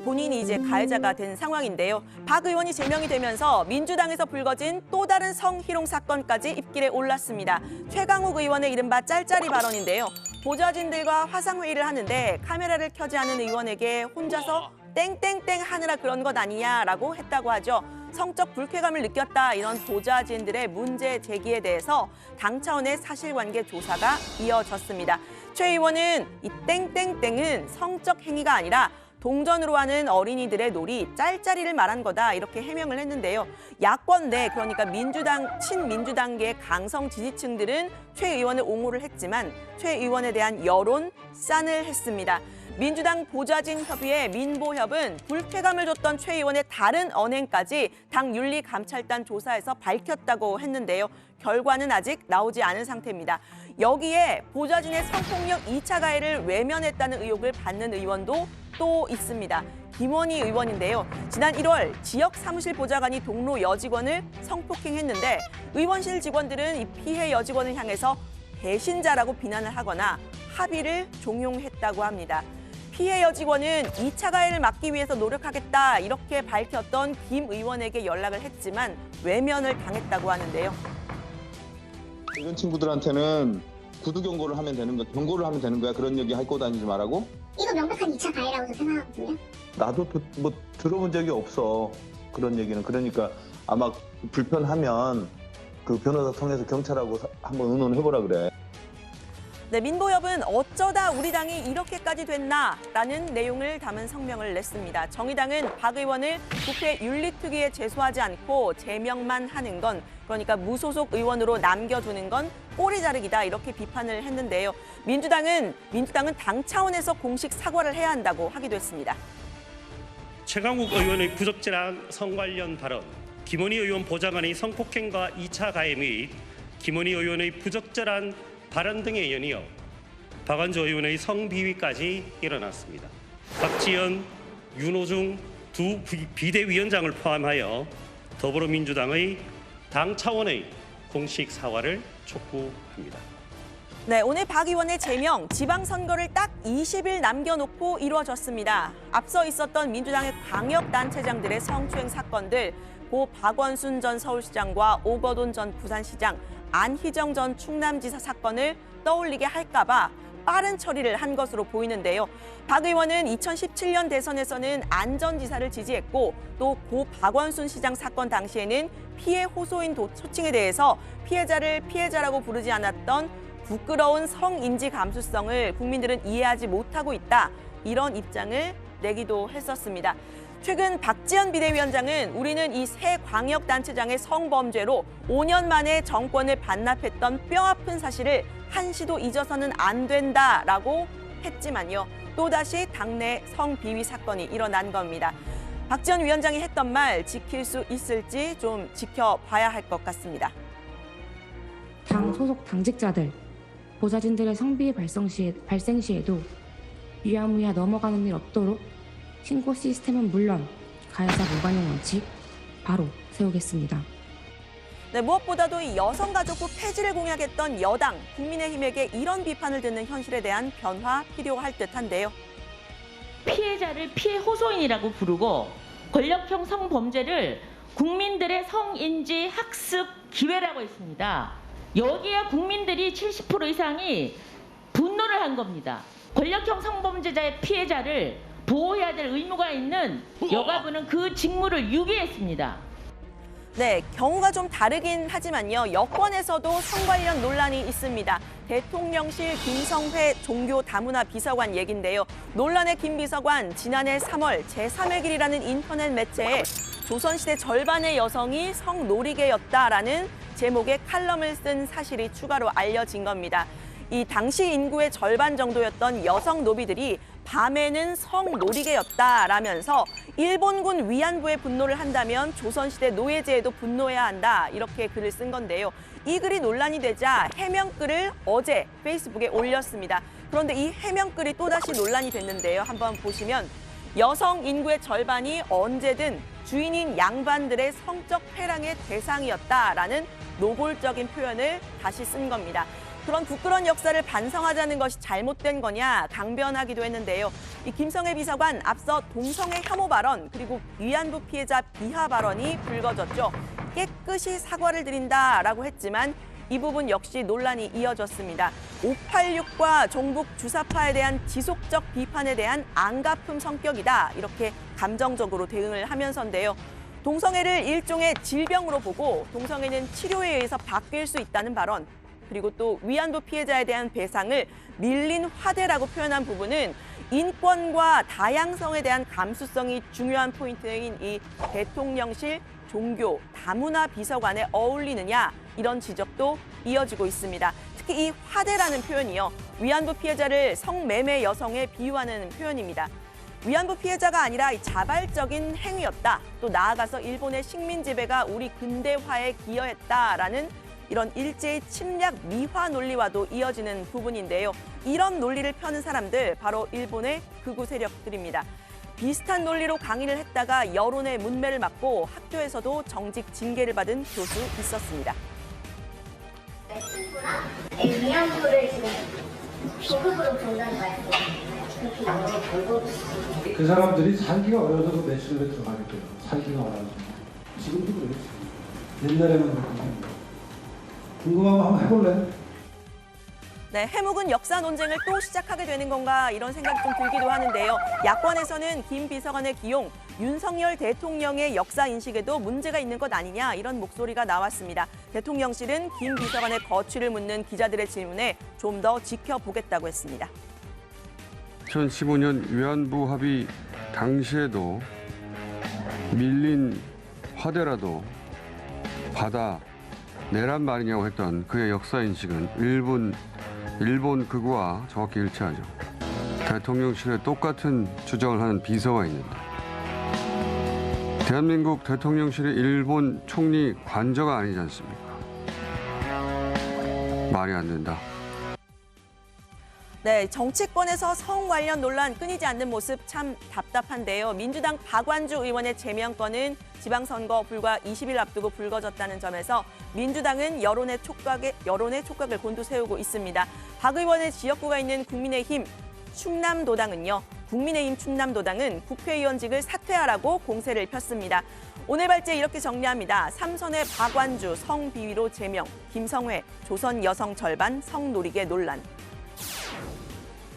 본인이 이제 가해자가 된 상황인데요. 박 의원이 제명이 되면서 민주당에서 불거진 또 다른 성희롱 사건까지 입길에 올랐습니다. 최강욱 의원의 이른바 짤짤이 발언인데요. 보좌진들과 화상회의를 하는데 카메라를 켜지 않은 의원에게 혼자서 땡땡땡 하느라 그런 것 아니냐라고 했다고 하죠. 성적 불쾌감을 느꼈다 이런 보좌진들의 문제 제기에 대해서 당 차원의 사실관계 조사가 이어졌습니다. 최 의원은 이 땡땡땡은 성적 행위가 아니라 동전으로 하는 어린이들의 놀이 짤짤이를 말한 거다 이렇게 해명을 했는데요. 야권 내 그러니까 민주당 친민주당계 강성 지지층들은 최 의원을 옹호를 했지만 최 의원에 대한 여론 싼을 했습니다. 민주당 보좌진협의회 민보협은 불쾌감을 줬던 최 의원의 다른 언행까지 당 윤리감찰단 조사에서 밝혔다고 했는데요. 결과는 아직 나오지 않은 상태입니다. 여기에 보좌진의 성폭력 2차 가해를 외면했다는 의혹을 받는 의원도 또 있습니다. 김원희 의원인데요. 지난 1월 지역 사무실 보좌관이 동료 여직원을 성폭행했는데 의원실 직원들은 이 피해 여직원을 향해서 배신자라고 비난을 하거나 합의를 종용했다고 합니다. 피해 여직원은 2차 가해를 막기 위해서 노력하겠다 이렇게 밝혔던 김 의원에게 연락을 했지만 외면을 당했다고 하는데요. 이런 친구들한테는 구두 경고를 하면 되는 거야. 경고를 하면 되는 거야. 그런 얘기 할 거 다니지 말라고? 이거 명백한 2차 가해라고 생각하거든요. 나도 뭐 들어본 적이 없어. 그런 얘기는. 그러니까 아마 불편하면 그 변호사 통해서 경찰하고 한번 의논해보라 그래. 네, 민보협은 어쩌다 우리 당이 이렇게까지 됐나라는 내용을 담은 성명을 냈습니다. 정의당은 박 의원을 국회 윤리특위에 제소하지 않고 제명만 하는 건 그러니까 무소속 의원으로 남겨두는 건 꼬리 자르기다 이렇게 비판을 했는데요. 민주당은 당 차원에서 공식 사과를 해야 한다고 하기도 했습니다. 최강욱 의원의 부적절한 성 관련 발언, 김원희 의원 보좌관의 성폭행과 2차 가해 및 김원희 의원의 부적절한 발언 등에 연이어 박완조 의원의 성비위까지 일어났습니다. 박지원, 윤호중 두 비대위원장을 포함하여 더불어민주당의 당 차원의 공식 사과를 촉구합니다. 네, 오늘 박 의원의 제명, 지방선거를 딱 20일 남겨놓고 이루어졌습니다. 앞서 있었던 민주당의 광역단체장들의 성추행 사건들, 고 박원순 전 서울시장과 오거돈 전 부산시장, 안희정 전 충남지사 사건을 떠올리게 할까 봐 빠른 처리를 한 것으로 보이는데요. 박 의원은 2017년 대선에서는 안 전 지사를 지지했고 또 고 박원순 시장 사건 당시에는 피해 호소인 소칭에 대해서 피해자를 피해자라고 부르지 않았던 부끄러운 성인지 감수성을 국민들은 이해하지 못하고 있다. 이런 입장을 내기도 했었습니다. 최근 박지원 비대위원장은 우리는 이 새 광역단체장의 성범죄로 5년 만에 정권을 반납했던 뼈아픈 사실을 한시도 잊어서는 안 된다라고 했지만요. 또다시 당내 성비위 사건이 일어난 겁니다. 박지원 위원장이 했던 말 지킬 수 있을지 좀 지켜봐야 할 것 같습니다. 당 소속 당직자들, 보좌진들의 성비위 발생 시에도 유야무야 넘어가는 일 없도록 신고 시스템은 물론 가해자 무관용 원칙 바로 세우겠습니다. 네, 무엇보다도 이 여성가족부 폐지를 공약했던 여당, 국민의힘에게 이런 비판을 듣는 현실에 대한 변화 필요할 듯한데요. 피해자를 피해 호소인이라고 부르고 권력형 성범죄를 국민들의 성인지 학습 기회라고 했습니다. 여기에 국민들이 70% 이상이 분노를 한 겁니다. 권력형 성범죄자의 피해자를 보호해야 될 의무가 있는 여가부는 그 직무를 유기했습니다. 네, 경우가 좀 다르긴 하지만요. 여권에서도 성 관련 논란이 있습니다. 대통령실 김성회 종교다문화 비서관 얘긴데요. 논란의 김 비서관 지난해 3월 제3의 길이라는 인터넷 매체에 조선시대 절반의 여성이 성놀이개였다라는 제목의 칼럼을 쓴 사실이 추가로 알려진 겁니다. 이 당시 인구의 절반 정도였던 여성 노비들이 밤에는 성놀이개였다라면서 일본군 위안부에 분노를 한다면 조선시대 노예제에도 분노해야 한다 이렇게 글을 쓴 건데요. 이 글이 논란이 되자 해명글을 어제 페이스북에 올렸습니다. 그런데 이 해명글이 또다시 논란이 됐는데요. 한번 보시면 여성 인구의 절반이 언제든 주인인 양반들의 성적 회랑의 대상이었다라는 노골적인 표현을 다시 쓴 겁니다. 그런 부끄러운 역사를 반성하자는 것이 잘못된 거냐 강변하기도 했는데요. 이 김성애 비서관 앞서 동성애 혐오 발언 그리고 위안부 피해자 비하 발언이 불거졌죠. 깨끗이 사과를 드린다라고 했지만 이 부분 역시 논란이 이어졌습니다. 586과 종북 주사파에 대한 지속적 비판에 대한 안갚음 성격이다. 이렇게 감정적으로 대응을 하면서인데요. 동성애를 일종의 질병으로 보고 동성애는 치료에 의해서 바뀔 수 있다는 발언. 그리고 또 위안부 피해자에 대한 배상을 밀린 화대라고 표현한 부분은 인권과 다양성에 대한 감수성이 중요한 포인트인 이 대통령실 종교 다문화 비서관에 어울리느냐 이런 지적도 이어지고 있습니다. 특히 이 화대라는 표현이요. 위안부 피해자를 성매매 여성에 비유하는 표현입니다. 위안부 피해자가 아니라 자발적인 행위였다. 또 나아가서 일본의 식민 지배가 우리 근대화에 기여했다라는 이런 일제의 침략 미화 논리와도 이어지는 부분인데요. 이런 논리를 펴는 사람들 바로 일본의 극우 세력들입니다. 비슷한 논리로 강의를 했다가 여론의 문매를 맞고 학교에서도 정직 징계를 받은 교수 있었습니다. 위안부를 지금 조급으로 본다는 말씀이에요. 그 사람들이 살기가 어려워서 매출에 들어가겠대요. 살기가 어려워서. 지금도 그래요. 옛날에는 그렇거든요. 궁금하면 한번 해볼래? 네, 해묵은 역사 논쟁을 또 시작하게 되는 건가 이런 생각이 좀 들기도 하는데요. 야권에서는 김 비서관의 기용, 윤석열 대통령의 역사 인식에도 문제가 있는 것 아니냐 이런 목소리가 나왔습니다. 대통령실은 김 비서관의 거취를 묻는 기자들의 질문에 좀 더 지켜보겠다고 했습니다. 2015년 위안부 합의 당시에도 밀린 화대라도 받아내란 말이냐고 했던 그의 역사 인식은 일본 극우와 정확히 일치하죠. 대통령실에 똑같은 주장을 하는 비서가 있는데 대한민국 대통령실이 일본 총리 관저가 아니지 않습니까? 말이 안 된다. 네, 정치권에서 성 관련 논란 끊이지 않는 모습 참 답답한데요. 민주당 박완주 의원의 제명권은 지방선거 불과 20일 앞두고 불거졌다는 점에서 민주당은 여론의 촉각을 곤두세우고 있습니다. 박 의원의 지역구가 있는 국민의힘 충남도당은요. 국민의힘 충남도당은 국회의원직을 사퇴하라고 공세를 폈습니다. 오늘 발제 이렇게 정리합니다. 삼선의 박완주 성비위로 제명, 김성회 조선 여성 절반 성놀이개 논란.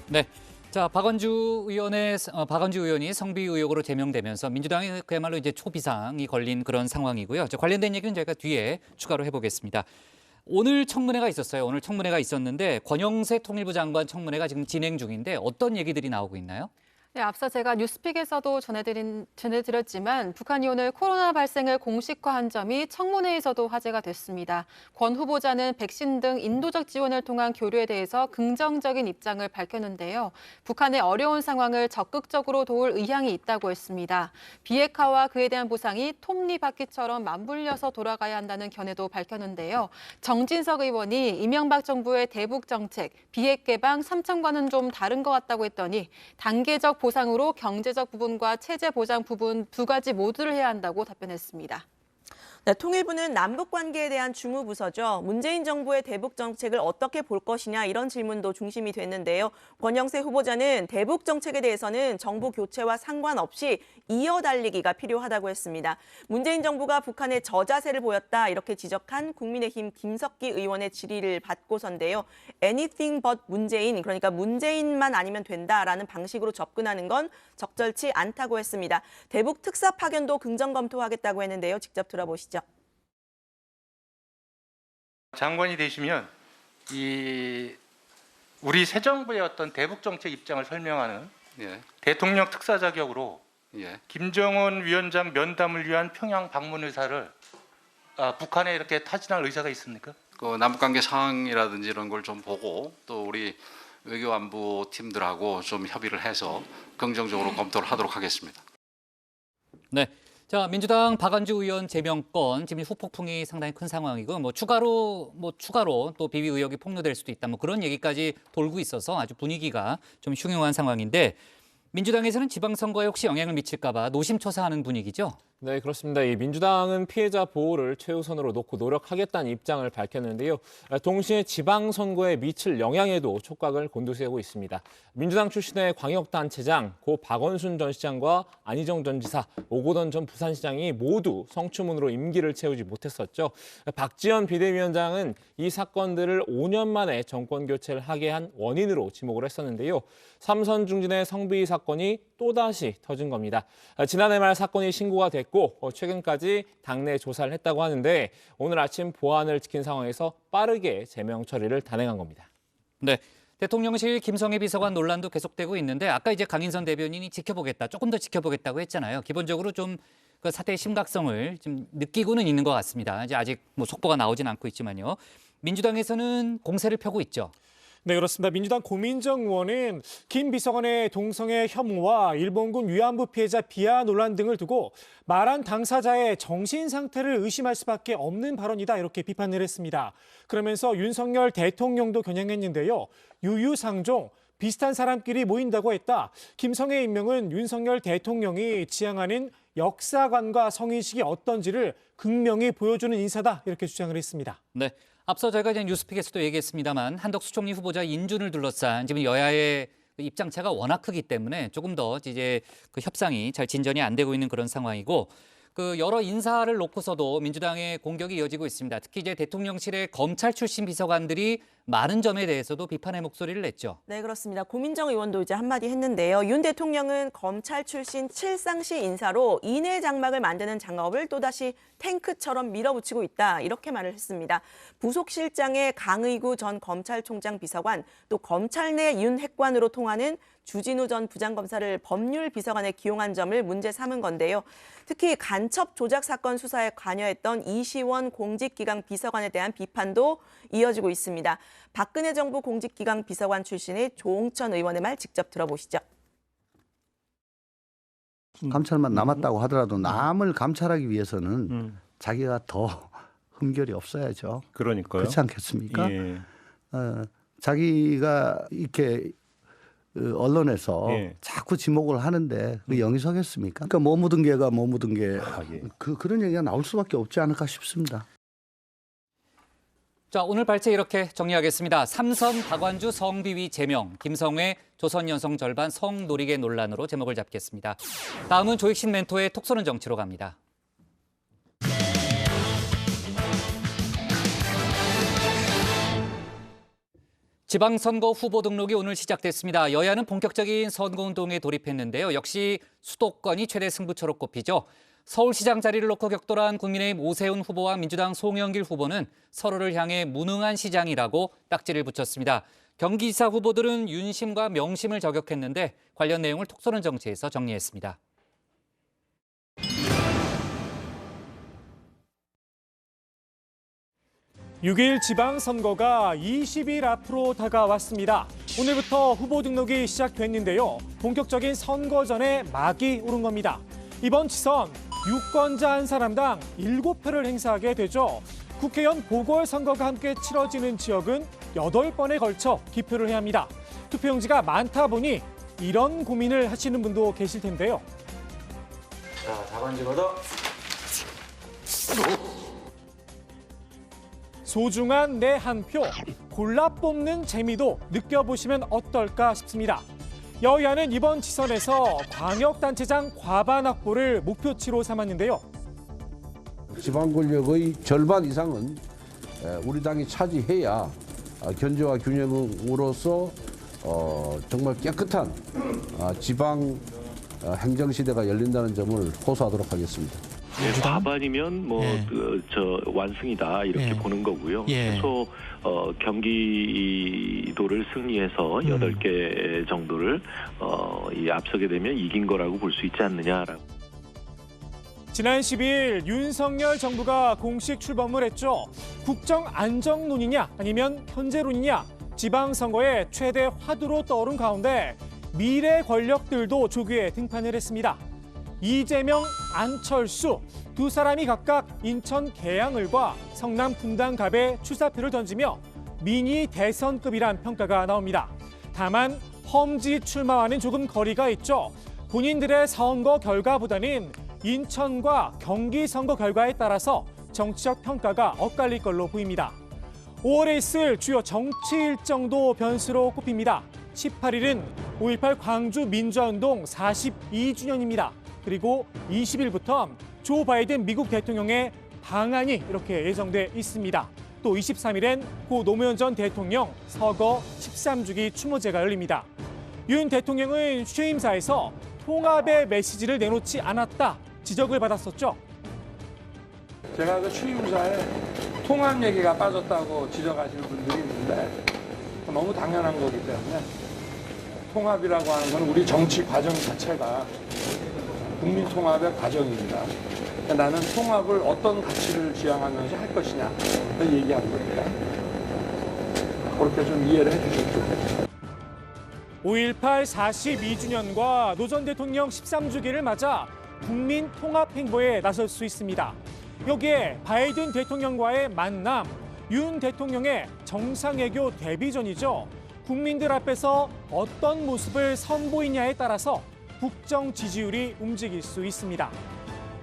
네. 자, 박완주 의원이 성비 의혹으로 제명되면서 민주당이 그야말로 이제 초비상이 걸린 그런 상황이고요. 관련된 얘기는 저희가 뒤에 추가로 해보겠습니다. 오늘 청문회가 있었어요. 오늘 청문회가 있었는데 권영세 통일부 장관 청문회가 지금 진행 중인데 어떤 얘기들이 나오고 있나요? 네, 앞서 제가 뉴스픽에서도 전해드렸지만 북한이 오늘 코로나 발생을 공식화한 점이 청문회에서도 화제가 됐습니다. 권 후보자는 백신 등 인도적 지원을 통한 교류에 대해서 긍정적인 입장을 밝혔는데요. 북한의 어려운 상황을 적극적으로 도울 의향이 있다고 했습니다. 비핵화와 그에 대한 보상이 톱니바퀴처럼 맞물려서 돌아가야 한다는 견해도 밝혔는데요. 정진석 의원이 이명박 정부의 대북 정책, 비핵 개방, 삼청과는 좀 다른 것 같다고 했더니 단계적 보상으로 경제적 부분과 체제 보장 부분 두 가지 모두를 해야 한다고 답변했습니다. 네, 통일부는 남북 관계에 대한 주무부서죠. 문재인 정부의 대북 정책을 어떻게 볼 것이냐 이런 질문도 중심이 됐는데요. 권영세 후보자는 대북 정책에 대해서는 정부 교체와 상관없이 이어달리기가 필요하다고 했습니다. 문재인 정부가 북한에 저자세를 보였다 이렇게 지적한 국민의힘 김석기 의원의 질의를 받고선데요. Anything but 문재인, 그러니까 문재인만 아니면 된다라는 방식으로 접근하는 건 적절치 않다고 했습니다. 대북 특사 파견도 긍정 검토하겠다고 했는데요. 직접 들어보시죠. 장관이 되시면 우리 새 정부의 어떤 대북 정책 입장을 설명하는 대통령 특사 자격으로 김정은 위원장 면담을 위한 평양 방문 의사를 북한에 이렇게 타진할 의사가 있습니까? 그 남북관계 상황이라든지 이런 걸 좀 보고 또 우리 외교안보 팀들하고 좀 협의를 해서 긍정적으로 검토를 하도록 하겠습니다. 네. 자, 민주당 박완주 의원 제명권 지금 후폭풍이 상당히 큰 상황이고 추가로 또 비위 의혹이 폭로될 수도 있다. 그런 얘기까지 돌고 있어서 아주 분위기가 좀 흉흉한 상황인데 민주당에서는 지방선거에 혹시 영향을 미칠까 봐 노심초사하는 분위기죠? 네, 그렇습니다. 이 민주당은 피해자 보호를 최우선으로 놓고 노력하겠다는 입장을 밝혔는데요. 동시에 지방선거에 미칠 영향에도 촉각을 곤두세우고 있습니다. 민주당 출신의 광역단체장 고 박원순 전 시장과 안희정 전 지사, 오고돈 전 부산시장이 모두 성추문으로 임기를 채우지 못했었죠. 박지원 비대위원장은 이 사건들을 5년 만에 정권 교체를 하게 한 원인으로 지목을 했었는데요. 삼선 중진의 성비위 사건이 또다시 터진 겁니다. 지난해 말 사건이 신고가 됐고 최근까지 당내 조사를 했다고 하는데 오늘 아침 보안을 지킨 상황에서 빠르게 제명 처리를 단행한 겁니다. 네, 대통령실 김성애 비서관 논란도 계속되고 있는데 아까 이제 강인선 대변인이 조금 더 지켜보겠다고 했잖아요. 기본적으로 좀 그 사태의 심각성을 좀 느끼고는 있는 것 같습니다. 이제 아직 속보가 나오진 않고 있지만요. 민주당에서는 공세를 펴고 있죠. 네, 그렇습니다. 민주당 고민정 의원은 김 비서관의 동성애 혐오와 일본군 위안부 피해자 비하 논란 등을 두고 말한 당사자의 정신 상태를 의심할 수밖에 없는 발언이다 이렇게 비판을 했습니다. 그러면서 윤석열 대통령도 겨냥했는데요. 유유상종, 비슷한 사람끼리 모인다고 했다. 김성애 임명은 윤석열 대통령이 지향하는 역사관과 성인식이 어떤지를 극명히 보여주는 인사다 이렇게 주장을 했습니다. 네. 앞서 저희가 이제 뉴스픽에서도 얘기했습니다만 한덕수 총리 후보자 인준을 둘러싼 지금 여야의 입장차가 워낙 크기 때문에 조금 더 이제 그 협상이 잘 진전이 안 되고 있는 그런 상황이고 그 여러 인사를 놓고서도 민주당의 공격이 이어지고 있습니다. 특히 이제 대통령실의 검찰 출신 비서관들이 많은 점에 대해서도 비판의 목소리를 냈죠. 네, 그렇습니다. 고민정 의원도 이제 한마디 했는데요. 윤 대통령은 검찰 출신 칠상시 인사로 인해 장막을 만드는 작업을 또다시 탱크처럼 밀어붙이고 있다. 이렇게 말을 했습니다. 부속실장의 강의구 전 검찰총장 비서관, 또 검찰 내 윤 핵관으로 통하는 주진우 전 부장검사를 법률 비서관에 기용한 점을 문제 삼은 건데요. 특히 간첩 조작 사건 수사에 관여했던 이시원 공직기강 비서관에 대한 비판도 이어지고 있습니다. 박근혜 정부 공직기강 비서관 출신의 조홍천 의원의 말 직접 들어보시죠. 감찰만 남았다고 하더라도 남을 감찰하기 위해서는 자기가 더 흠결이 없어야죠. 그러니까요. 그렇지 않겠습니까? 예. 자기가 이렇게 언론에서 자꾸 지목을 하는데 그 영이 서겠습니까? 그러니까 뭐 묻은 개가 뭐 묻은 개 그런 얘기가 나올 수밖에 없지 않을까 싶습니다. 자, 오늘 발제 이렇게 정리하겠습니다. 삼선 박완주 성비위 제명, 김성애 조선 여성 절반 성노리개 논란으로 제목을 잡겠습니다. 다음은 조익신 멘토의 톡 쏘는 정치로 갑니다. 지방선거 후보 등록이 오늘 시작됐습니다. 여야는 본격적인 선거운동에 돌입했는데요. 역시 수도권이 최대 승부처로 꼽히죠. 서울시장 자리를 놓고 격돌한 국민의힘 오세훈 후보와 민주당 송영길 후보는 서로를 향해 무능한 시장이라고 딱지를 붙였습니다. 경기지사 후보들은 윤심과 명심을 저격했는데 관련 내용을 톡 쏘는 정치에서 정리했습니다. (6일) 지방선거가 20일 앞으로 다가왔습니다. 오늘부터 후보 등록이 시작됐는데요. 본격적인 선거 전에 막이 오른 겁니다. 이번 지선 유권자 한 사람당 7표를 행사하게 되죠. 국회의원 보궐선거가 함께 치러지는 지역은 8번에 걸쳐 기표를 해야 합니다. 투표용지가 많다 보니 이런 고민을 하시는 분도 계실 텐데요. 자, 답안지 걷어. 소중한 내 한 표, 골라 뽑는 재미도 느껴보시면 어떨까 싶습니다. 여야는 이번 지선에서 광역단체장 과반 확보를 목표치로 삼았는데요. 지방 권력의 절반 이상은 우리 당이 차지해야 견제와 균형으로서 정말 깨끗한 지방 행정시대가 열린다는 점을 호소하도록 하겠습니다. 과반이면 완승이다 이렇게 보는 거고요. 최소 경기도를 승리해서 8개 정도를 앞서게 되면 이긴 거라고 볼 수 있지 않느냐라고. 지난 10일 윤석열 정부가 공식 출범을 했죠. 국정 안정론이냐 아니면 현재론이냐 지방선거의 최대 화두로 떠오른 가운데 미래 권력들도 조기에 등판을 했습니다. 이재명, 안철수 두 사람이 각각 인천 계양을과 성남 분당갑에 출사표를 던지며 미니 대선급이란 평가가 나옵니다. 다만 험지 출마와는 조금 거리가 있죠. 본인들의 선거 결과보다는 인천과 경기 선거 결과에 따라서 정치적 평가가 엇갈릴 걸로 보입니다. 5월에 있을 주요 정치 일정도 변수로 꼽힙니다. 18일은 5.18 광주 민주화운동 42주년입니다. 그리고 20일부터 조 바이든 미국 대통령의 방한이 이렇게 예정돼 있습니다. 또 23일엔 고 노무현 전 대통령 서거 13주기 추모제가 열립니다. 윤 대통령은 취임사에서 통합의 메시지를 내놓지 않았다 지적을 받았었죠. 제가 그 취임사에 통합 얘기가 빠졌다고 지적하시는 분들이 있는데 너무 당연한 거기 때문에 통합이라고 하는 건 우리 정치 과정 자체가 국민 통합의 과정입니다. 나는 통합을 어떤 가치를 지향하면서 할 것이냐 얘기한 거니까 그렇게 좀 이해를 해주셨으면 좋겠습니다. 5.18 42주년과 노 전 대통령 13주기를 맞아 국민 통합 행보에 나설 수 있습니다. 여기에 바이든 대통령과의 만남, 윤 대통령의 정상외교 데뷔전이죠. 국민들 앞에서 어떤 모습을 선보이냐에 따라서 국정 지지율이 움직일 수 있습니다.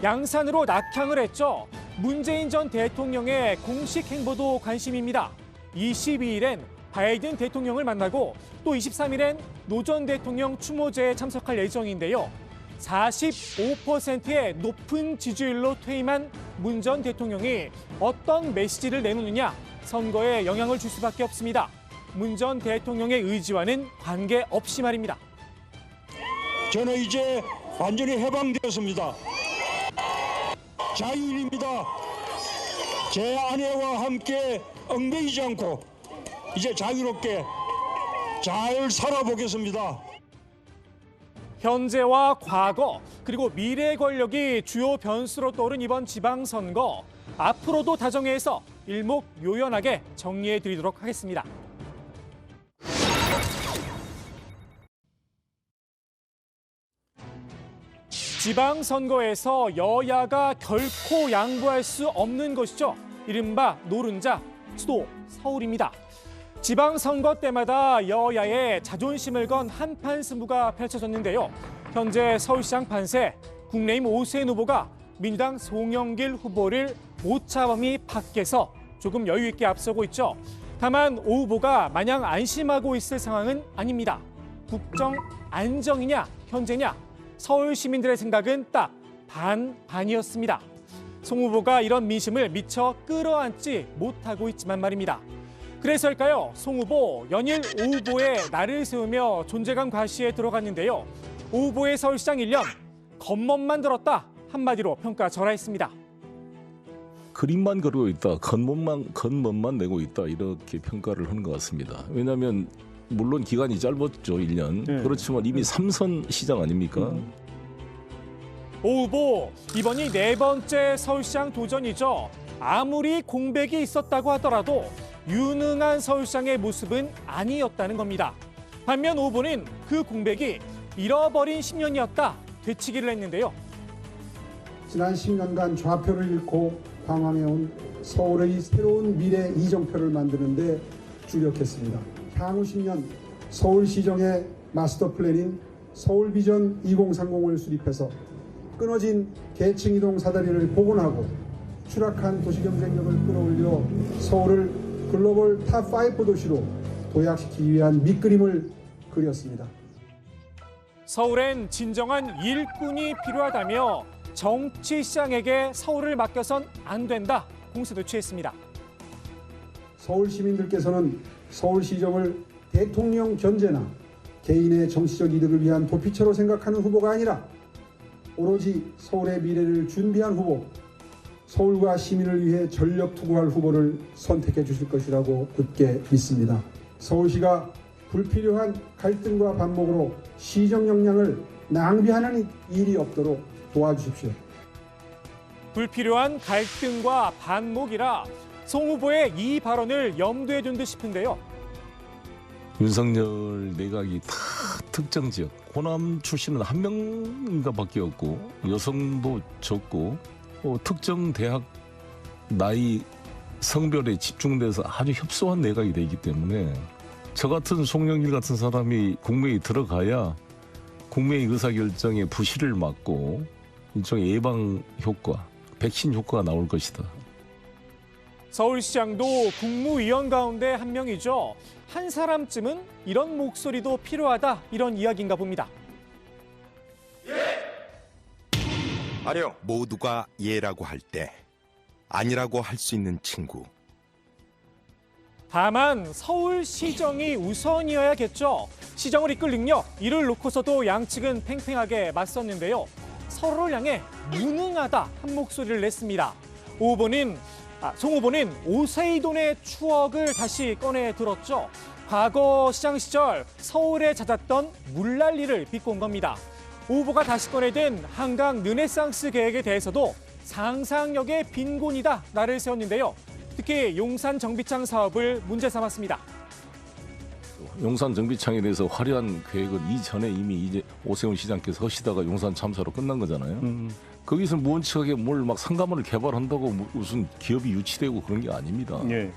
양산으로 낙향을 했죠. 문재인 전 대통령의 공식 행보도 관심입니다. 22일엔 바이든 대통령을 만나고 또 23일엔 노 전 대통령 추모제에 참석할 예정인데요. 45%의 높은 지지율로 퇴임한 문 전 대통령이 어떤 메시지를 내놓느냐 선거에 영향을 줄 수밖에 없습니다. 문 전 대통령의 의지와는 관계없이 말입니다. 저는 이제 완전히 해방되었습니다. 자유인입니다. 제 아내와 함께 얽매이지 않고 이제 자유롭게 잘 살아보겠습니다. 현재와 과거 그리고 미래 권력이 주요 변수로 떠오른 이번 지방선거 앞으로도 다정회에서 일목요연하게 정리해 드리도록 하겠습니다. 지방선거에서 여야가 결코 양보할 수 없는 것이죠. 이른바 노른자 수도 서울입니다. 지방선거 때마다 여야의 자존심을 건 한판 승부가 펼쳐졌는데요. 현재 서울시장 판세 국내임 오세훈 후보가 민주당 송영길 후보를 오차범위 밖에서 조금 여유 있게 앞서고 있죠. 다만 오 후보가 마냥 안심하고 있을 상황은 아닙니다. 국정 안정이냐 현재냐 서울 시민들의 생각은 딱 반반이었습니다. 송 후보가 이런 민심을 미처 끌어안지 못하고 있지만 말입니다. 그래서일까요? 송 후보 연일 오 후보의 날을 세우며 존재감 과시에 들어갔는데요. 오 후보의 서울시장 1년 겉멋만 들었다 한마디로 평가절하했습니다. 그림만 그리고 있다, 겉멋만 내고 있다 이렇게 평가를 하는 것 같습니다. 왜냐하면 물론 기간이 짧았죠, 1년. 네. 그렇지만 이미 3선 시장 아닙니까? 오 후보 이번이 네 번째 서울시장 도전이죠. 아무리 공백이 있었다고 하더라도 유능한 서울시장의 모습은 아니었다는 겁니다. 반면 오 후보는 그 공백이 잃어버린 10년이었다 되치기를 했는데요. 지난 10년간 좌표를 잃고 방황해온 서울의 새로운 미래 이정표를 만드는 데 주력했습니다. 향후 10년 서울시정의 마스터 플랜인 서울비전 2030을 수립해서 끊어진 계층이동 사다리를 복원하고 추락한 도시경쟁력을 끌어올려 서울을 글로벌 탑5 도시로 도약시키기 위한 밑그림을 그렸습니다. 서울엔 진정한 일꾼이 필요하다며 정치시장에게 서울을 맡겨선 안 된다 공세도 취했습니다. 서울 시민들께서는 서울시정을 대통령 견제나 개인의 정치적 이득을 위한 도피처로 생각하는 후보가 아니라 오로지 서울의 미래를 준비한 후보, 서울과 시민을 위해 전력 투구할 후보를 선택해 주실 것이라고 굳게 믿습니다. 서울시가 불필요한 갈등과 반목으로 시정 역량을 낭비하는 일이 없도록 도와주십시오. 불필요한 갈등과 반목이라 송 후보의 이 발언을 염두에 둔 듯 싶은데요. 윤석열 내각이 다 특정 지역, 호남 출신은 한 명인가밖에 없고 여성도 적고 특정 대학 나이 성별에 집중돼서 아주 협소한 내각이 되기 때문에 저 같은 송영길 같은 사람이 국무회의 들어가야 국무회의 의사결정에 부실을 막고 일종의 예방 효과, 백신 효과가 나올 것이다. 서울시장도 국무위원 가운데 한 명이죠. 한 사람쯤은 이런 목소리도 필요하다 이런 이야기인가 봅니다. 아니요. 모두가 예라고 할 때 아니라고 할 수 있는 친구. 다만 서울시정이 우선이어야겠죠. 시정을 이끌 능력, 이를 놓고서도 양측은 팽팽하게 맞섰는데요. 서로를 향해 무능하다 한 목소리를 냈습니다. 송 후보는 오세이돈의 추억을 다시 꺼내 들었죠. 과거 시장 시절 서울에 잦았던 물난리를 비꼰 겁니다. 오 후보가 다시 꺼내든 한강 르네상스 계획에 대해서도 상상력의 빈곤이다 나를 세웠는데요. 특히 용산 정비창 사업을 문제 삼았습니다. 용산 정비창에 대해서 화려한 계획은 이전에 이미 이제 오세훈 시장께서 하시다가 용산 참사로 끝난 거잖아요. 거기서 무원칙하게 뭘 막 상가문을 개발한다고 무슨 기업이 유치되고 그런 게 아닙니다. 예.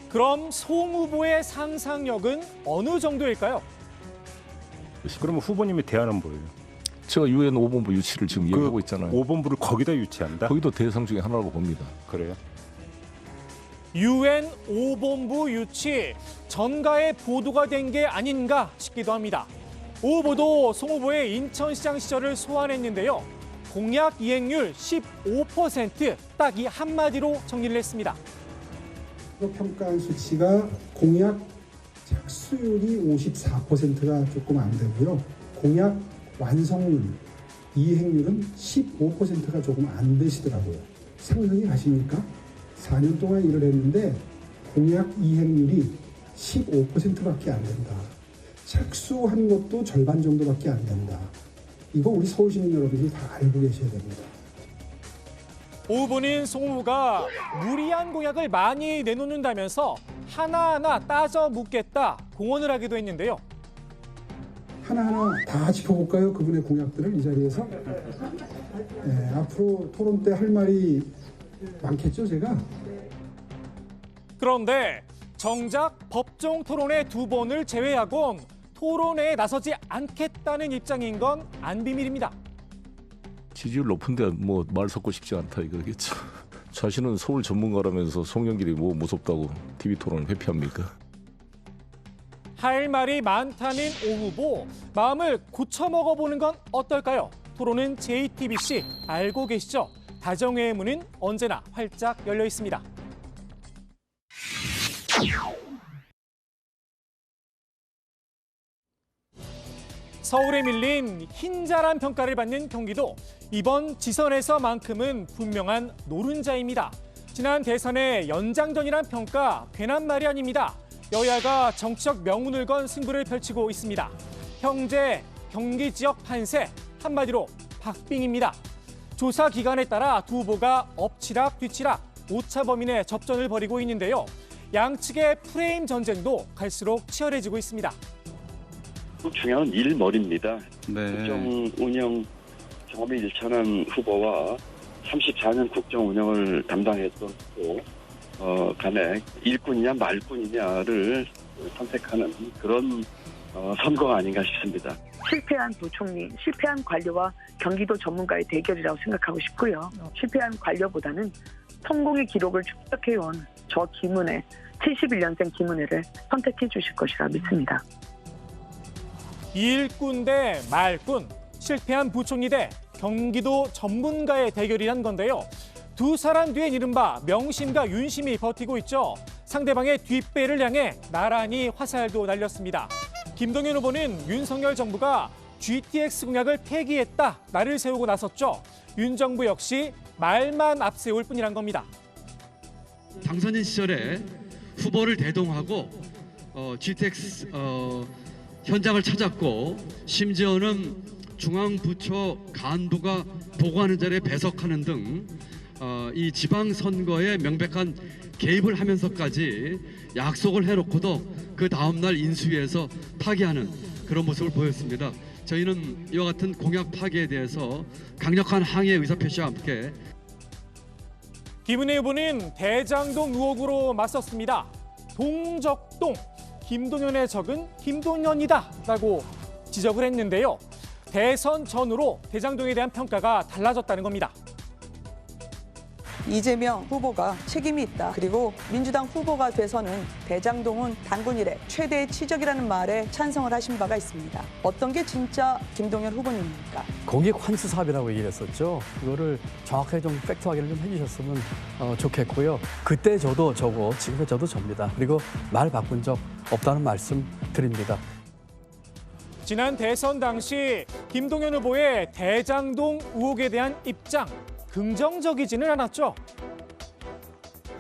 그럼 송 후보의 상상력은 어느 정도일까요? 그러면 후보님의 대안은 뭐예요? 제가 유엔 5본부 유치를 지금 얘기하고 있잖아요. 5본부를 거기다 유치한다? 거기도 대상 중에 하나라고 봅니다. 그래요? 유엔 5본부 유치, 전가에 보도가 된 게 아닌가 싶기도 합니다. 오 후보도 송 후보의 인천시장 시절을 소환했는데요. 공약 이행률 15%, 딱 이 한마디로 정리를 했습니다. 평가한 수치가 공약 착수율이 54%가 조금 안 되고요. 공약 완성률, 이행률은 15%가 조금 안 되시더라고요. 상상이 가십니까? 4년 동안 일을 했는데 공약 이행률이 15%밖에 안 된다. 착수한 것도 절반 정도밖에 안 된다. 이거 우리 서울시민 여러분이 다 알고 계셔야 됩니다. 오 후보는 송 후보가 무리한 공약을 많이 내놓는다면서 하나하나 따져 묻겠다 공언을 하기도 했는데요. 하나하나 다 짚어볼까요? 그분의 공약들을 이 자리에서. 네, 앞으로 토론 때 할 말이 많겠죠, 제가? 그런데 정작 법정 토론회 2번을 제외하곤 토론회에 나서지 않겠다는 입장인 건 안 비밀입니다. 지지율 높은데 뭐 말 섞고 싶지 않다 이거겠죠. 자신은 서울 전문가라면서 송영길이 뭐 무섭다고 TV 토론을 회피합니까? 할 말이 많다는 오 후보, 마음을 고쳐먹어보는 건 어떨까요? 토론은 JTBC 알고 계시죠? 다정회의 문은 언제나 활짝 열려 있습니다. 서울에 밀린 흰자란 평가를 받는 경기도, 이번 지선에서만큼은 분명한 노른자입니다. 지난 대선의 연장전이란 평가 괜한 말이 아닙니다. 여야가 정치적 명운을 건 승부를 펼치고 있습니다. 형제, 경기 지역 판세, 한마디로 박빙입니다. 조사 기간에 따라 두 후보가 엎치락 뒤치락, 오차범인의 접전을 벌이고 있는데요. 양측의 프레임 전쟁도 갈수록 치열해지고 있습니다. 중요한 일머리입니다. 국정 운영 경험이 일천한 후보와 34년 국정 운영을 담당했던 후보 간에 일꾼이냐 말꾼이냐를 선택하는 그런 선거가 아닌가 싶습니다. 실패한 부총리, 실패한 관료와 경기도 전문가의 대결이라고 생각하고 싶고요. 실패한 관료보다는 성공의 기록을 축적해온 저 김은혜, 71년생 김은혜를 선택해 주실 것이라 믿습니다. 일꾼 대 말꾼, 실패한 부총리 대 경기도 전문가의 대결이란 건데요. 두 사람 뒤엔 이른바 명심과 윤심이 버티고 있죠. 상대방의 뒷배를 향해 나란히 화살도 날렸습니다. 김동연 후보는 윤석열 정부가 GTX 공약을 폐기했다, 날을 세우고 나섰죠. 윤 정부 역시 말만 앞세울 뿐이란 겁니다. 당선인 시절에 후보를 대동하고 GTX 현장을 찾았고 심지어는 중앙부처 간부가 보고하는 자리에 배석하는 등 이 지방선거에 명백한 개입을 하면서까지 약속을 해놓고도 그 다음날 인수위에서 파기하는 그런 모습을 보였습니다. 저희는 이와 같은 공약 파기에 대해서 강력한 항의의 의사표시와 함께 김은혜 후보는 대장동 의혹으로 맞섰습니다. 동적동, 김동연의 적은 김동연이다라고 지적을 했는데요. 대선 전후로 대장동에 대한 평가가 달라졌다는 겁니다. 이재명 후보가 책임이 있다. 그리고 민주당 후보가 돼서는 대장동은 단군 이래 최대의 치적이라는 말에 찬성을 하신 바가 있습니다. 어떤 게 진짜 김동연 후보님입니까? 공익 환수 사업이라고 얘기를 했었죠. 그거를 정확하게 좀 팩트 확인을 좀 해주셨으면 좋겠고요. 그때 저도 저고 지금의 저도 접니다. 그리고 말 바꾼 적 없다는 말씀 드립니다. 지난 대선 당시 김동연 후보의 대장동 의혹에 대한 입장, 긍정적이지는 않았죠.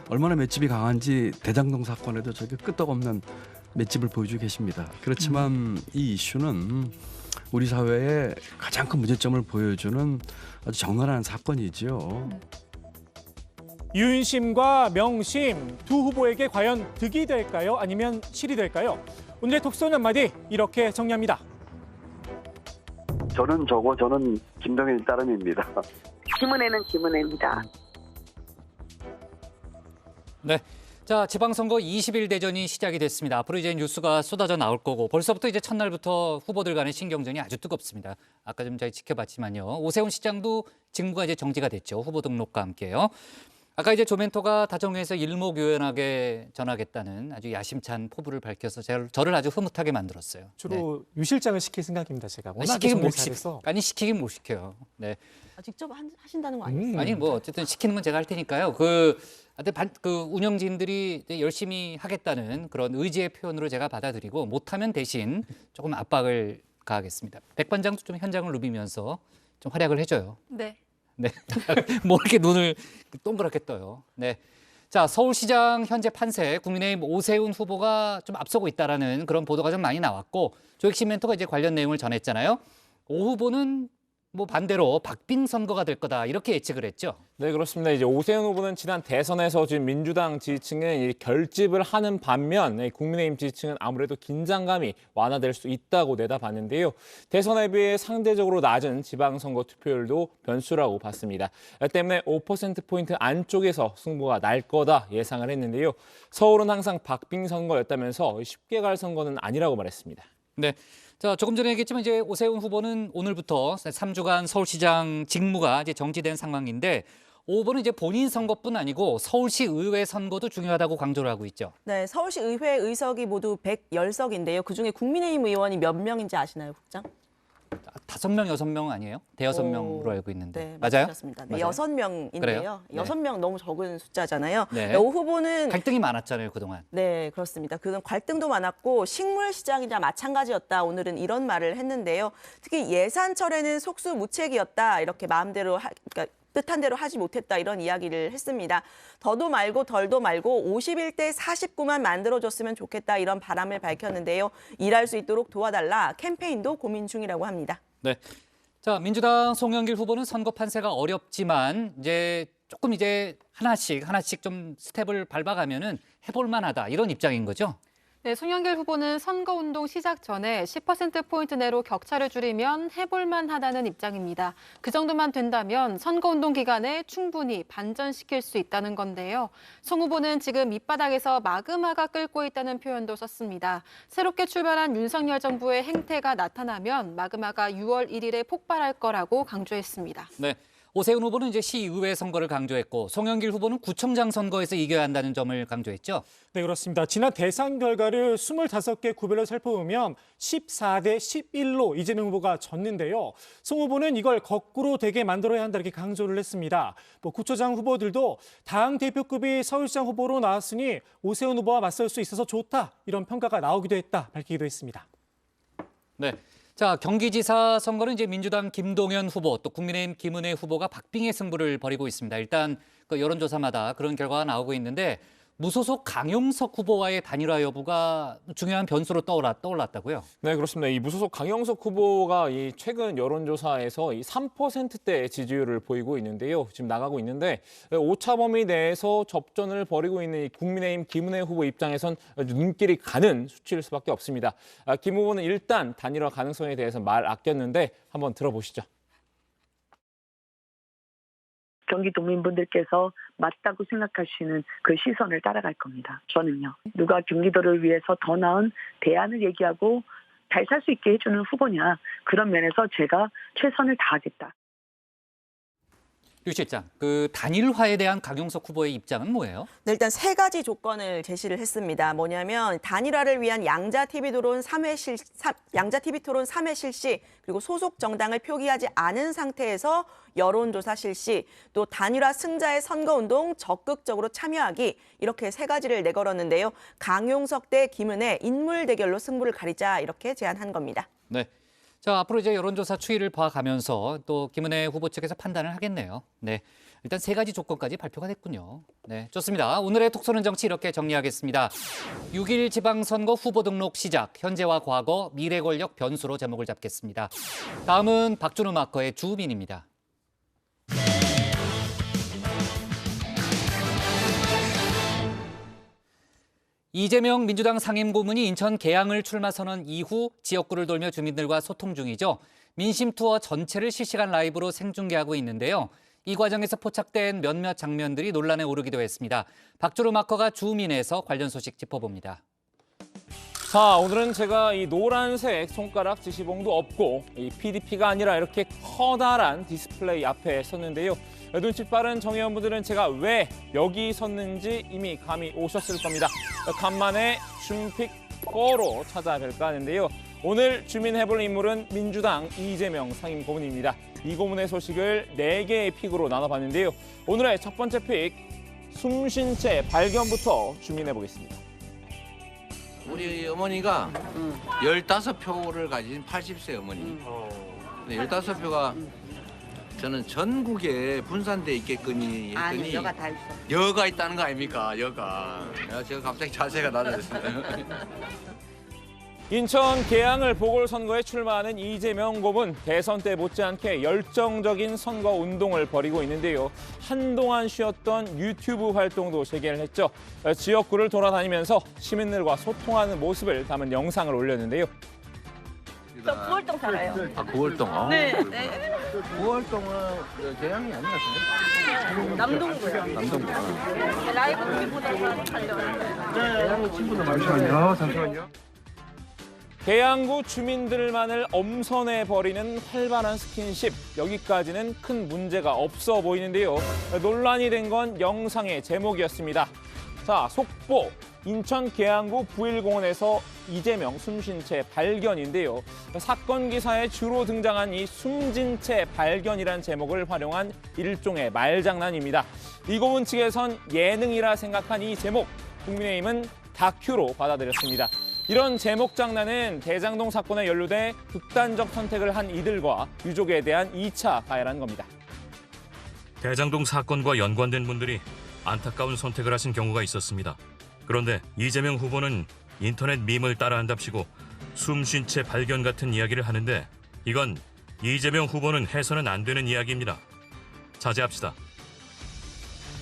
얼마나 맷집이 강한지 대장동 사건에도 저게 끄떡없는 맷집을 보여주고 계십니다. 그렇지만 이 이슈는 우리 사회의 가장 큰 문제점을 보여주는 아주 적나라한 사건이죠. 유인심과 명심 두 후보에게 과연 득이 될까요? 아니면 실이 될까요? 오늘의 톡선 한마디 이렇게 정리합니다. 저는 저고 저는 김동연 따름입니다. 김은혜는 김은혜입니다. 네. 자, 지방선거 20일 대전이 시작이 됐습니다. 앞으로 이제 뉴스가 쏟아져 나올 거고 벌써부터 이제 첫날부터 후보들 간의 신경전이 아주 뜨겁습니다. 아까 좀 저희 지켜봤지만요. 오세훈 시장도 직무가 이제 정지가 됐죠. 후보 등록과 함께요. 아까 이제 조멘토가 다정회에서 일목요연하게 전하겠다는 아주 야심찬 포부를 밝혀서 저를 아주 흐뭇하게 만들었어요. 주로 유 실장을 시킬 생각입니다, 제가. 시키긴 못 시켜요. 네. 직접 하신다는 거 아니에요? 아니 뭐 어쨌든 시키는 건 제가 할 테니까요. 그 운영진들이 열심히 하겠다는 그런 의지의 표현으로 제가 받아들이고 못하면 대신 조금 압박을 가하겠습니다. 백반장도 좀 현장을 누비면서 좀 활약을 해줘요. 네. 네. 뭐 이렇게 눈을 동그랗게 떠요. 네. 자, 서울시장 현재 판세 국민의힘 오세훈 후보가 좀 앞서고 있다라는 그런 보도가 좀 많이 나왔고 조익신 멘토가 이제 관련 내용을 전했잖아요. 오 후보는 뭐 반대로 박빙 선거가 될 거다 이렇게 예측을 했죠. 네, 그렇습니다. 이제 오세훈 후보는 지난 대선에서 지금 민주당 지지층은 결집을 하는 반면 국민의힘 지지층은 아무래도 긴장감이 완화될 수 있다고 내다봤는데요. 대선에 비해 상대적으로 낮은 지방선거 투표율도 변수라고 봤습니다. 때문에 5%포인트 안쪽에서 승부가 날 거다 예상을 했는데요. 서울은 항상 박빙 선거였다면서 쉽게 갈 선거는 아니라고 말했습니다. 네. 자, 조금 전에 얘기했지만 이제 오세훈 후보는 오늘부터 3주간 서울시장 직무가 이제 정지된 상황인데 오 후보는 이제 본인 선거뿐 아니고 서울시 의회 선거도 중요하다고 강조를 하고 있죠. 네, 서울시 의회 의석이 모두 110석인데요. 그중에 국민의힘 의원이 몇 명인지 아시나요, 국장? 5명, 6명 아니에요? 대여섯 명으로 알고 있는데. 네, 맞아요? 맞습니다. 네, 맞아요? 6명인데요. 그래요? 네. 6명 너무 적은 숫자잖아요. 네. 오 후보는 갈등이 많았잖아요, 그동안. 네, 그렇습니다. 그런 갈등도 많았고 식물시장이자 마찬가지였다. 오늘은 이런 말을 했는데요. 특히 예산철에는 속수무책이었다. 이렇게 마음대로 그러니까 뜻한 대로 하지 못했다 이런 이야기를 했습니다. 더도 말고 덜도 말고 51대 49만 만들어줬으면 좋겠다 이런 바람을 밝혔는데요. 일할 수 있도록 도와달라 캠페인도 고민 중이라고 합니다. 네. 자, 민주당 송영길 후보는 선거 판세가 어렵지만 조금 하나씩 좀 스텝을 밟아가면은 해볼 만하다 이런 입장인 거죠. 네, 송영길 후보는 선거운동 시작 전에 10%포인트 내로 격차를 줄이면 해볼만 하다는 입장입니다. 그 정도만 된다면 선거운동 기간에 충분히 반전시킬 수 있다는 건데요. 송 후보는 지금 밑바닥에서 마그마가 끓고 있다는 표현도 썼습니다. 새롭게 출발한 윤석열 정부의 행태가 나타나면 마그마가 6월 1일에 폭발할 거라고 강조했습니다. 네. 오세훈 후보는 이제 시의회 선거를 강조했고 송영길 후보는 구청장 선거에서 이겨야 한다는 점을 강조했죠. 네, 그렇습니다. 지난 대선 결과를 25개 구별로 살펴보면 14대 11로 이재명 후보가 졌는데요. 송 후보는 이걸 거꾸로 되게 만들어야 한다 이렇게 강조를 했습니다. 구청장 후보들도 당 대표급이 서울시장 후보로 나왔으니 오세훈 후보와 맞설 수 있어서 좋다 이런 평가가 나오기도 했다 밝히기도 했습니다. 네. 자, 경기지사 선거는 이제 민주당 김동연 후보 또 국민의힘 김은혜 후보가 박빙의 승부를 벌이고 있습니다. 일단 그 여론조사마다 그런 결과가 나오고 있는데 무소속 강용석 후보와의 단일화 여부가 중요한 변수로 떠올랐다고요? 네, 그렇습니다. 이 무소속 강용석 후보가 이 최근 여론조사에서 이 3%대 지지율을 보이고 있는데요. 지금 나가고 있는데 오차 범위 내에서 접전을 벌이고 있는 이 국민의힘 김은혜 후보 입장에선 눈길이 가는 수치일 수밖에 없습니다. 김 후보는 일단 단일화 가능성에 대해서 말 아꼈는데 한번 들어보시죠. 경기도민분들께서 맞다고 생각하시는 그 시선을 따라갈 겁니다. 저는요. 누가 경기도를 위해서 더 나은 대안을 얘기하고 잘 살 수 있게 해주는 후보냐. 그런 면에서 제가 최선을 다하겠다. 류 실장, 그 단일화에 대한 강용석 후보의 입장은 뭐예요? 네, 일단 3가지 조건을 제시를 했습니다. 뭐냐면 단일화를 위한 양자 TV 토론 3회 실시, 그리고 소속 정당을 표기하지 않은 상태에서 여론조사 실시, 또 단일화 승자의 선거운동 적극적으로 참여하기, 이렇게 3가지를 내걸었는데요. 강용석 대 김은혜 인물 대결로 승부를 가리자, 이렇게 제안한 겁니다. 네. 자, 앞으로 이제 여론조사 추이를 봐가면서 또 김은혜 후보 측에서 판단을 하겠네요. 네, 일단 3가지 조건까지 발표가 됐군요. 네, 좋습니다. 오늘의 톡쏘는 정치 이렇게 정리하겠습니다. 6일 지방선거 후보 등록 시작, 현재와 과거, 미래 권력 변수로 제목을 잡겠습니다. 다음은 박준우 마커의 주민입니다. 이재명 민주당 상임고문이 인천 계양을 출마 선언 이후 지역구를 돌며 주민들과 소통 중이죠. 민심 투어 전체를 실시간 라이브로 생중계하고 있는데요. 이 과정에서 포착된 몇몇 장면들이 논란에 오르기도 했습니다. 박주로 마커가 주민에서 관련 소식 짚어봅니다. 자, 오늘은 제가 이 노란색 손가락 지시봉도 없고 이 PDP가 아니라 이렇게 커다란 디스플레이 앞에 섰는데요. 눈치 빠른 정의원분들은 제가 왜 여기 섰는지 이미 감이 오셨을 겁니다. 간만에 춤픽4로 찾아뵐까 하는데요. 오늘 주민해볼 인물은 민주당 이재명 상임고문입니다. 이 고문의 소식을 4개의 픽으로 나눠봤는데요. 오늘의 첫 번째 픽, 숨쉰 채 발견부터 주민해보겠습니다. 우리 어머니가 15표를 가진 80세 어머니. 15표가 저는 전국에 분산돼 있겠거니 했더니 아니, 여가 다 있어. 여가 있다는 거 아닙니까? 여가. 제가 갑자기 자세가 낮아졌습니다. 인천 계양을 보궐선거에 출마하는 이재명 고문, 대선 때 못지않게 열정적인 선거 운동을 벌이고 있는데요. 한동안 쉬었던 유튜브 활동도 재개를 했죠. 지역구를 돌아다니면서 시민들과 소통하는 모습을 담은 영상을 올렸는데요. 저 구월동 살아요. 아, 구월동. 아, 네. 구월동은 계양이 아닌 것 같은데? 남동구요. 남동구. 라이브 TV보다는 달려요. 계양의 친구들 잠시만요. 계양구 주민들만을 엄선해 버리는 활발한 스킨십. 여기까지는 큰 문제가 없어 보이는데요. 논란이 된 건 영상의 제목이었습니다. 자, 속보. 인천 계양구 부일공원에서 이재명 숨진 채 발견인데요. 사건 기사에 주로 등장한 이 숨진 채 발견이란 제목을 활용한 일종의 말장난입니다. 이 고문 측에선 예능이라 생각한 이 제목, 국민의힘은 다큐로 받아들였습니다. 이런 제목 장난은 대장동 사건에 연루돼 극단적 선택을 한 이들과 유족에 대한 2차 가해라는 겁니다. 대장동 사건과 연관된 분들이 안타까운 선택을 하신 경우가 있었습니다. 그런데 이재명 후보는 인터넷 밈을 따라한답시고 숨쉰 채 발견 같은 이야기를 하는데 이건 이재명 후보는 해서는 안 되는 이야기입니다. 자제합시다.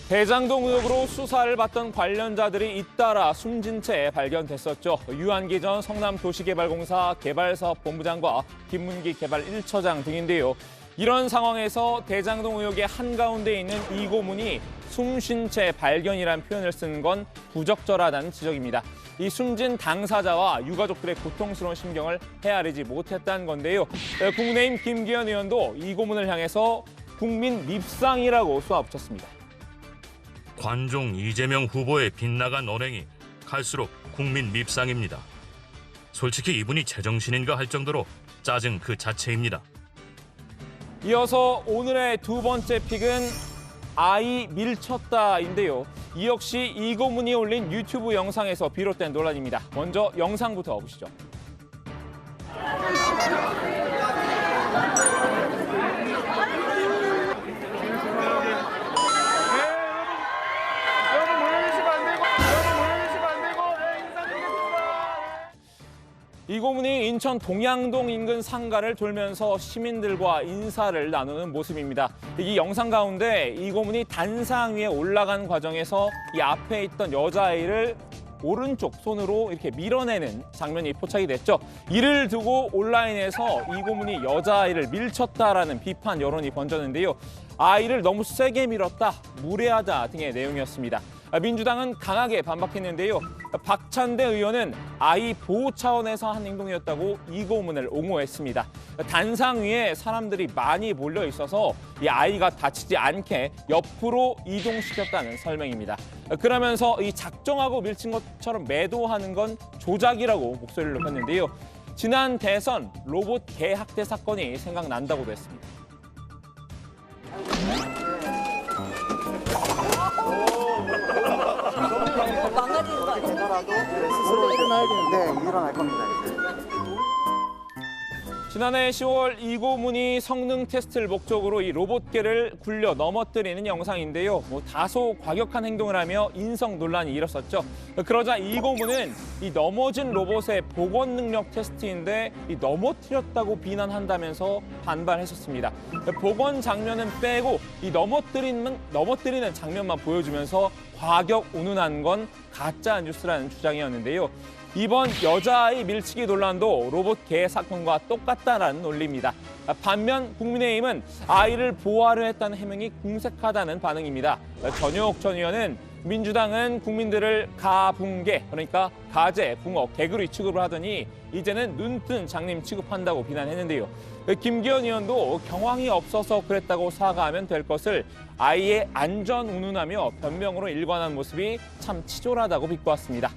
대장동 의혹으로 수사를 받던 관련자들이 잇따라 숨진 채 발견됐었죠. 유한기 전 성남도시개발공사 개발사업본부장과 김문기 개발 1처장 등인데요. 이런 상황에서 대장동 의혹의 한가운데 있는 이 고문이 숨쉰 채 발견이란 표현을 쓰는 건 부적절하다는 지적입니다. 이 숨진 당사자와 유가족들의 고통스러운 심경을 헤아리지 못했다는 건데요. 국민의힘 김기현 의원도 이 고문을 향해서 국민 밉상이라고 쏘아붙였습니다. 관종 이재명 후보의 빗나간 언행이 갈수록 국민 밉상입니다. 솔직히 이분이 제정신인가 할 정도로 짜증 그 자체입니다. 이어서 오늘의 두 번째 픽은 아이 밀쳤다인데요. 이 역시 이 고문이 올린 유튜브 영상에서 비롯된 논란입니다. 먼저 영상부터 보시죠. 여러분 모여주시면 안 되고. 인천 동양동 인근 상가를 돌면서 시민들과 인사를 나누는 모습입니다. 이 영상 가운데 이 고문이 단상 위에 올라간 과정에서 이 앞에 있던 여자아이를 오른쪽 손으로 이렇게 밀어내는 장면이 포착이 됐죠. 이를 두고 온라인에서 이 고문이 여자아이를 밀쳤다라는 비판 여론이 번졌는데요. 아이를 너무 세게 밀었다, 무례하다 등의 내용이었습니다. 민주당은 강하게 반박했는데요. 박찬대 의원은 아이 보호 차원에서 한 행동이었다고 이 고문을 옹호했습니다. 단상 위에 사람들이 많이 몰려 있어서 이 아이가 다치지 않게 옆으로 이동시켰다는 설명입니다. 그러면서 이 작정하고 밀친 것처럼 매도하는 건 조작이라고 목소리를 높였는데요. 지난 대선 로봇 개 학대 사건이 생각난다고도 했습니다. 망가지는 거 아니에요? 스스로 일어나야 되는데 일어날 겁니다. 지난해 10월 이 고문이 성능 테스트를 목적으로 이 로봇개를 굴려 넘어뜨리는 영상인데요. 다소 과격한 행동을 하며 인성 논란이 일었었죠. 그러자 이 고문은 이 넘어진 로봇의 복원 능력 테스트인데 이 넘어뜨렸다고 비난한다면서 반발했었습니다. 복원 장면은 빼고 이 넘어뜨리는 장면만 보여주면서 과격 운운한 건 가짜 뉴스라는 주장이었는데요. 이번 여자아이 밀치기 논란도 로봇 개 사건과 똑같다라는 논리입니다. 반면 국민의힘은 아이를 보호하려 했다는 해명이 궁색하다는 반응입니다. 전효옥 전 의원은 민주당은 국민들을 가붕개, 그러니까 가재, 붕어, 개구리 취급을 하더니 이제는 눈뜬 장님 취급한다고 비난했는데요. 김기현 의원도 경황이 없어서 그랬다고 사과하면 될 것을 아이의 안전 운운하며 변명으로 일관한 모습이 참 치졸하다고 비꼬았습니다.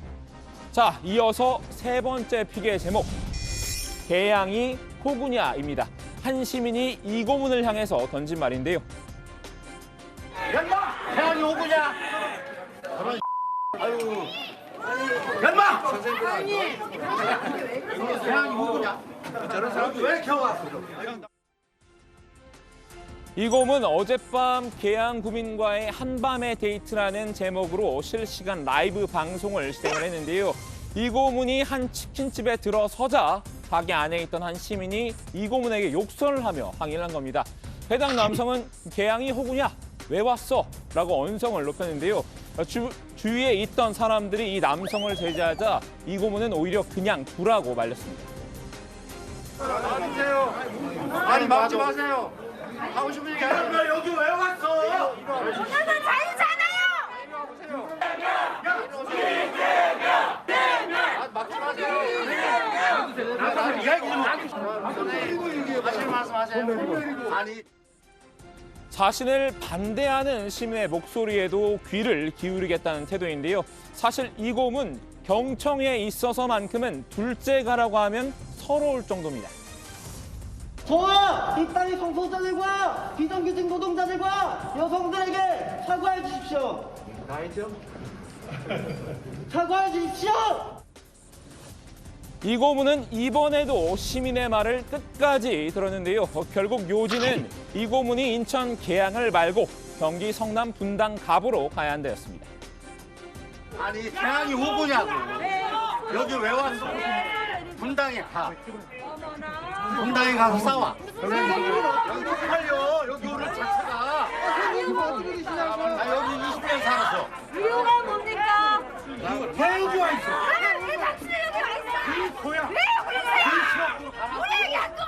자, 이어서 세 번째 픽의 제목, 개양이 호구냐입니다. 한 시민이 이 고문을 향해서 던진 말인데요. 연마! 개양이 호구냐? 아유, 연마! 개양이 호구냐? 저런 사람이 왜 겨워왔어? 이 고문 어젯밤 계양 구민과의 한밤의 데이트라는 제목으로 실시간 라이브 방송을 진행을 했는데요. 이 고문이 한 치킨집에 들어서자 가게 안에 있던 한 시민이 이 고문에게 욕설을 하며 항의를 한 겁니다. 해당 남성은 계양이 호구냐? 왜 왔어? 라고 언성을 높였는데요. 주위에 있던 사람들이 이 남성을 제지하자 이 고문은 오히려 그냥 두라고 말렸습니다. 막으세요. 아니, 막지 마세요. 하고 싶은 얘기 하는 거야. 여기 왜 왔어? 오늘은 자유잖아요. 막지 마세요. 아니. 자신을 반대하는 시민의 목소리에도 귀를 기울이겠다는 태도인데요. 사실 이 고문 경청에 있어서만큼은 둘째가라고 하면 서러울 정도입니다. 저와 이 땅의 성소자들과 비정규직 노동자들과 여성들에게 사과해 주십시오. 나이죠? 사과해 주십시오. 이 고문은 이번에도 시민의 말을 끝까지 들었는데요. 결국 요지는 이 고문이 인천 계양을 말고 경기 성남 분당 갑으로 가야 한다였습니다. 아니, 계양이 호구냐고. 여기 왜 왔어? 분당에 가. 분당에 가서 싸워. 여기 쪽팔려. 여기 오늘 자체가. 여기 20년 살았어. 이유가 뭡니까? 왜 여기 와 있어? 왜 당신이 여기 와 있어? 뭐야? 왜 그러세요? 우리 얘기 안 돼.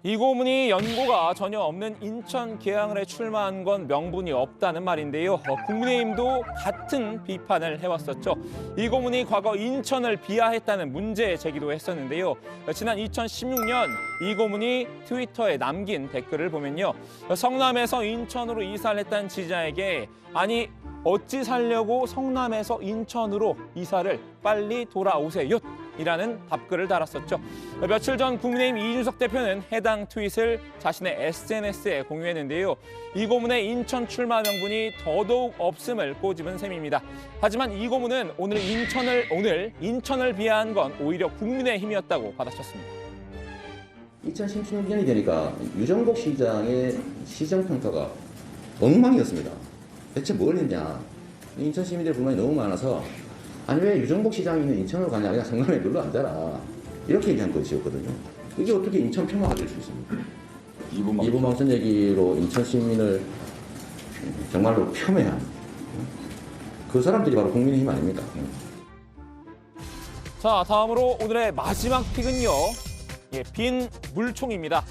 이 고문이 연고가 전혀 없는 인천 계양을에 출마한 건 명분이 없다는 말인데요. 국민의힘도 같은 비판을 해왔었죠. 이 고문이 과거 인천을 비하했다는 문제 제기도 했었는데요. 지난 2016년 이 고문이 트위터에 남긴 댓글을 보면요. 성남에서 인천으로 이사를 했다는 지지자에게 아니 어찌 살려고 성남에서 인천으로 이사를 빨리 돌아오세요. 이라는 답글을 달았었죠. 며칠 전 국민의힘 이준석 대표는 해당 트윗을 자신의 SNS에 공유했는데요. 이 고문의 인천 출마 명분이 더더욱 없음을 꼬집은 셈입니다. 하지만 이 고문은 오늘 인천을 비하한 건 오히려 국민의힘이었다고 받아쳤습니다. 2016년이 되니까 유정복 시장의 시정평가가 엉망이었습니다. 대체 뭘 했냐. 인천 시민들의 불만이 너무 많아서 아니 왜 유정복 시장이 있는 인천으로 가냐. 그냥 성남에 놀러 앉아라. 이렇게 얘기한 것이었거든요. 이게 어떻게 인천 폄하가 될 수 있습니까? 이부망선 얘기로 인천 시민을 정말로 폄훼한 그 사람들이 바로 국민의힘 아닙니까? 자, 다음으로 오늘의 마지막 픽은요. 빈 물총입니다.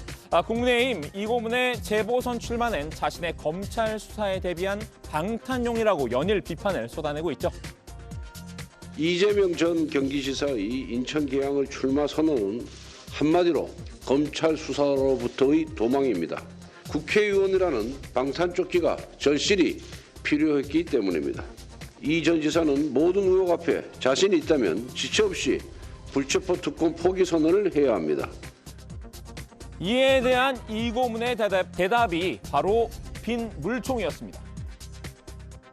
국민의힘 이고문의 재보선 출마는 자신의 검찰 수사에 대비한 방탄용이라고 연일 비판을 쏟아내고 있죠. 이재명 전 경기지사의 인천 계양을 출마 선언은 한마디로 검찰 수사로부터의 도망입니다. 국회의원이라는 방탄조끼가 절실히 필요했기 때문입니다. 이 전 지사는 모든 의혹 앞에 자신이 있다면 지체 없이 불체포 특권 포기 선언을 해야 합니다. 이에 대한 이고문의 대답이 바로 빈 물총이었습니다.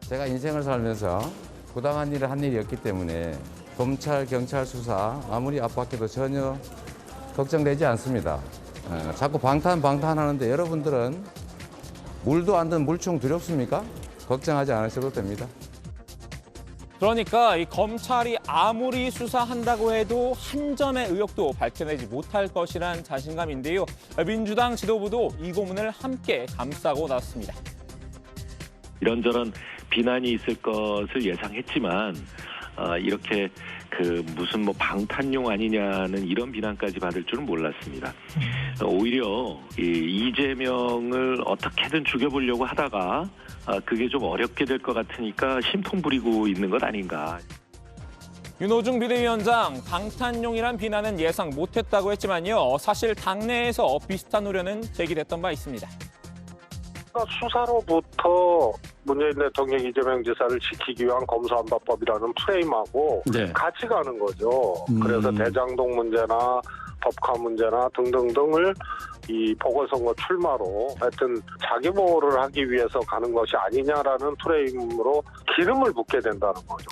제가 인생을 살면서 부당한 일을 한 일이 없기 때문에 검찰, 경찰 수사 아무리 압박해도 전혀 걱정되지 않습니다. 자꾸 방탄하는데 여러분들은 물도 안 든 물총 두렵습니까? 걱정하지 않으셔도 됩니다. 그러니까 이 검찰이 아무리 수사한다고 해도 한 점의 의혹도 밝혀내지 못할 것이란 자신감인데요. 민주당 지도부도 이 고문을 함께 감싸고 나섰습니다. 이런저런 비난이 있을 것을 예상했지만 이렇게 무슨 방탄용 아니냐는 이런 비난까지 받을 줄은 몰랐습니다. 오히려 이재명을 어떻게든 죽여보려고 하다가 그게 좀 어렵게 될 것 같으니까 심통 부리고 있는 것 아닌가. 윤호중 비대위원장 방탄용이란 비난은 예상 못했다고 했지만요. 사실 당내에서 비슷한 우려는 제기됐던 바 있습니다. 수사로부터 문재인 대통령 이재명 지사를 지키기 위한 검수안박법이라는 프레임하고 같이 가는 거죠. 그래서 대장동 문제나 법카 문제나 등등등을 이 보궐선거 출마로 하여튼 자기 보호를 하기 위해서 가는 것이 아니냐라는 프레임으로 기름을 붓게 된다는 거죠.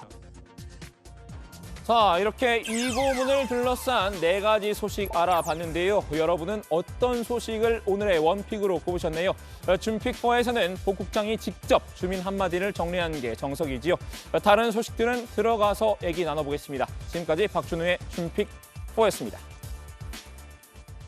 자, 이렇게 이 고문을 둘러싼 4가지 소식 알아봤는데요. 여러분은 어떤 소식을 오늘의 원픽으로 꼽으셨네요. 준픽4에서는 보 국장이 직접 주민 한마디를 정리하는 게 정석이지요. 다른 소식들은 들어가서 얘기 나눠보겠습니다. 지금까지 박준우의 준픽4였습니다.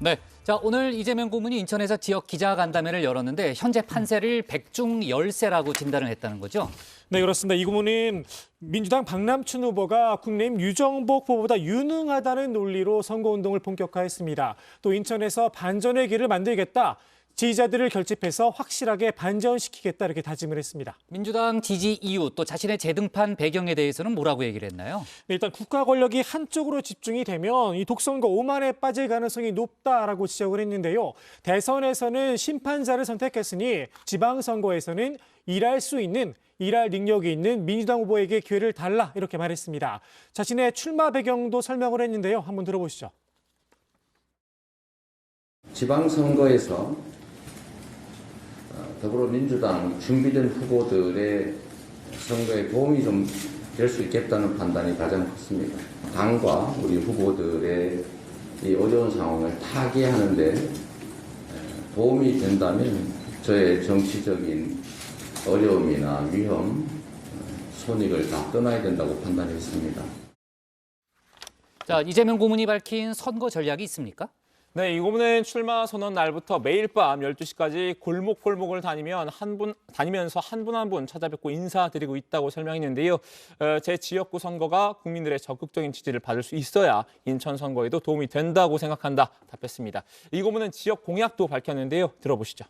네. 자, 오늘 이재명 고문이 인천에서 지역 기자간담회를 열었는데 현재 판세를 백중열세라고 진단을 했다는 거죠. 네, 그렇습니다. 이 고문은 민주당 박남춘 후보가 국내임 유정복 후보보다 유능하다는 논리로 선거운동을 본격화했습니다. 또 인천에서 반전의 길을 만들겠다. 지지자들을 결집해서 확실하게 반전시키겠다 이렇게 다짐을 했습니다. 민주당 지지 이유 또 자신의 재등판 배경에 대해서는 뭐라고 얘기를 했나요? 일단 국가 권력이 한쪽으로 집중이 되면 이 독선거 오만에 빠질 가능성이 높다라고 지적을 했는데요. 대선에서는 심판자를 선택했으니 지방선거에서는 일할 능력이 있는 민주당 후보에게 기회를 달라 이렇게 말했습니다. 자신의 출마 배경도 설명을 했는데요. 한번 들어보시죠. 지방선거에서 더불어민주당 준비된 후보들의 선거에 도움이 좀 될 수 있겠다는 판단이 가장 컸습니다. 당과 우리 후보들의 이 어려운 상황을 타개하는 데 도움이 된다면 저의 정치적인 어려움이나 위험, 손익을 다 떠나야 된다고 판단했습니다. 자, 이재명 고문이 밝힌 선거 전략이 있습니까? 네, 이 고문은 출마 선언 날부터 매일 밤 12시까지 골목골목을 다니면서 한 분 한 분 찾아뵙고 인사드리고 있다고 설명했는데요. 제 지역구 선거가 국민들의 적극적인 지지를 받을 수 있어야 인천 선거에도 도움이 된다고 생각한다 답했습니다. 이 고문은 지역 공약도 밝혔는데요. 들어보시죠.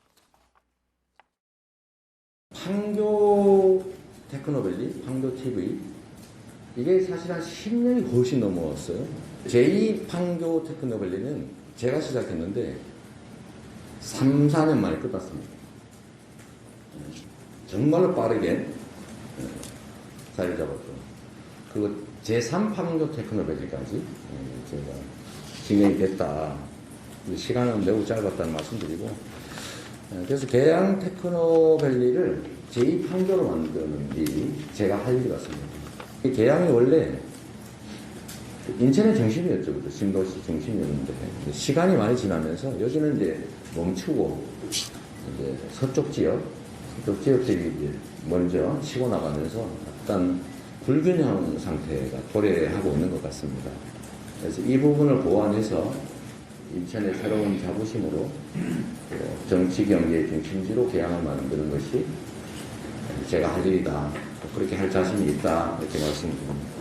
판교 테크노밸리, 판교 TV 이게 사실 한 10년이 훨씬 넘었어요. 제2 판교 테크노밸리는 제가 시작했는데 3, 4년 만에 끝났습니다. 정말로 빠르게 자리 잡았죠. 그리고 제3 판교 테크노밸리까지 제가 진행이 됐다. 시간은 매우 짧았다는 말씀드리고 그래서 계양 테크노밸리를 제2 판교로 만드는 일이 제가 할 일 같습니다. 계양이 원래 인천의 중심이었죠. 신도시 중심이었는데 시간이 많이 지나면서 여기는 이제 멈추고 이제 서쪽 지역들이 이제 먼저 치고 나가면서 약간 불균형 상태가 도래하고 있는 것 같습니다. 그래서 이 부분을 보완해서 인천의 새로운 자부심으로 정치 경제의 중심지로 개항을 만드는 것이 제가 할 일이다. 그렇게 할 자신이 있다. 이렇게 말씀드립니다.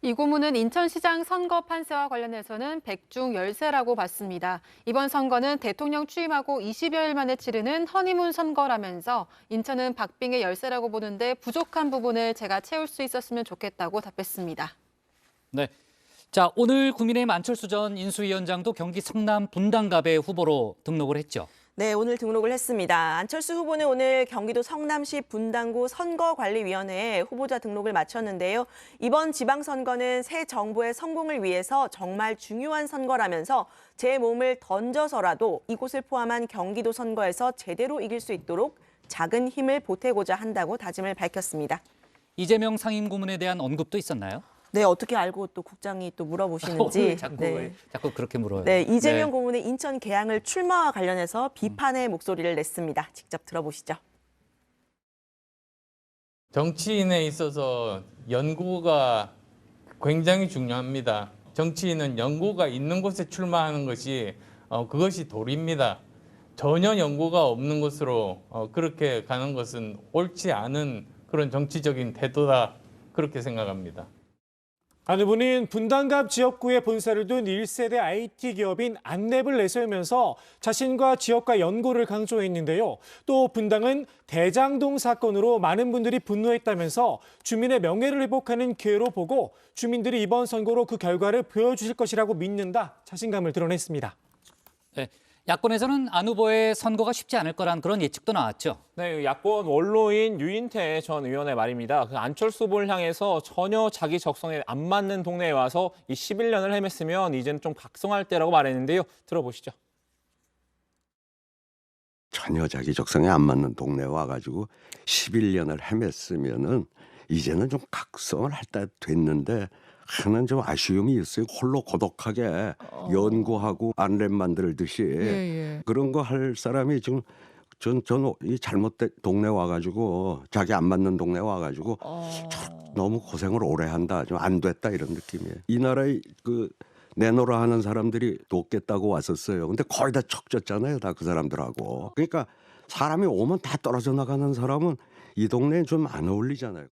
이 고문은 인천시장 선거 판세와 관련해서는 백중 열세라고 봤습니다. 이번 선거는 대통령 취임하고 20여일 만에 치르는 허니문 선거라면서 인천은 박빙의 열세라고 보는데 부족한 부분을 제가 채울 수 있었으면 좋겠다고 답했습니다. 네. 자, 오늘 국민의힘 안철수 전 인수위원장도 경기 성남 분당갑의 후보로 등록을 했죠. 네, 오늘 등록을 했습니다. 안철수 후보는 오늘 경기도 성남시 분당구 선거관리위원회에 후보자 등록을 마쳤는데요. 이번 지방선거는 새 정부의 성공을 위해서 정말 중요한 선거라면서 제 몸을 던져서라도 이곳을 포함한 경기도 선거에서 제대로 이길 수 있도록 작은 힘을 보태고자 한다고 다짐을 밝혔습니다. 이재명 상임고문에 대한 언급도 있었나요? 네, 어떻게 알고 또 국장이 또 물어보시는지. 자꾸 그렇게 물어요. 네, 이재명 고문의 인천 개항을 출마와 관련해서 비판의 목소리를 냈습니다. 직접 들어보시죠. 정치인에 있어서 연구가 굉장히 중요합니다. 정치인은 연구가 있는 곳에 출마하는 것이 그것이 도리입니다. 전혀 연구가 없는 곳으로 그렇게 가는 것은 옳지 않은 그런 정치적인 태도다 그렇게 생각합니다. 안 후보는 분당갑 지역구에 본사를 둔 1세대 IT 기업인 안랩을 내세우면서 자신과 지역과 연고를 강조했는데요. 또 분당은 대장동 사건으로 많은 분들이 분노했다면서 주민의 명예를 회복하는 기회로 보고 주민들이 이번 선거로 그 결과를 보여주실 것이라고 믿는다. 자신감을 드러냈습니다. 네. 야권에서는 안 후보의 선거가 쉽지 않을 거란 그런 예측도 나왔죠. 네, 야권 원로인 유인태 전 의원의 말입니다. 그 안철수 후보를 향해서 전혀 자기 적성에 안 맞는 동네에 와서 이 11년을 헤맸으면 이제는 좀 각성할 때라고 말했는데요. 들어보시죠. 전혀 자기 적성에 안 맞는 동네에 와가지고 11년을 헤맸으면은 이제는 좀 각성을 할 때 됐는데 하는 좀 아쉬움이 있어요. 홀로 고독하게 연구하고 안랩 만들듯이 그런 거 할 사람이 지금 전 이 잘못된 동네 와가지고 자기 안 맞는 동네 와가지고 너무 고생을 오래 한다. 좀 안 됐다 이런 느낌이에요. 이 나라에 그 내노라 하는 사람들이 돕겠다고 왔었어요. 근데 거의 다 척졌잖아요. 다 그 사람들하고. 그러니까 사람이 오면 다 떨어져 나가는 사람은 이 동네에 좀 안 어울리잖아요.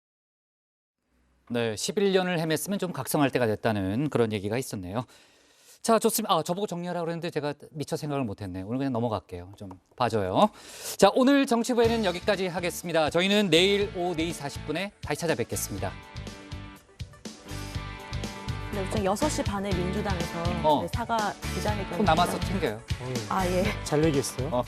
네, 11년을 헤맸으면 좀 각성할 때가 됐다는 그런 얘기가 있었네요. 자, 좋습니다. 저보고 정리하라고 그랬는데 제가 미처 생각을 못했네요. 오늘 그냥 넘어갈게요. 좀 봐줘요. 자, 오늘 정치부에는 여기까지 하겠습니다. 저희는 내일 오후 4시 40분에 다시 찾아뵙겠습니다. 네, 우선 6시 반에 민주당에서 사과 기자회견. 또 남아서 챙겨요. 아, 예. 잘 얘기했어요.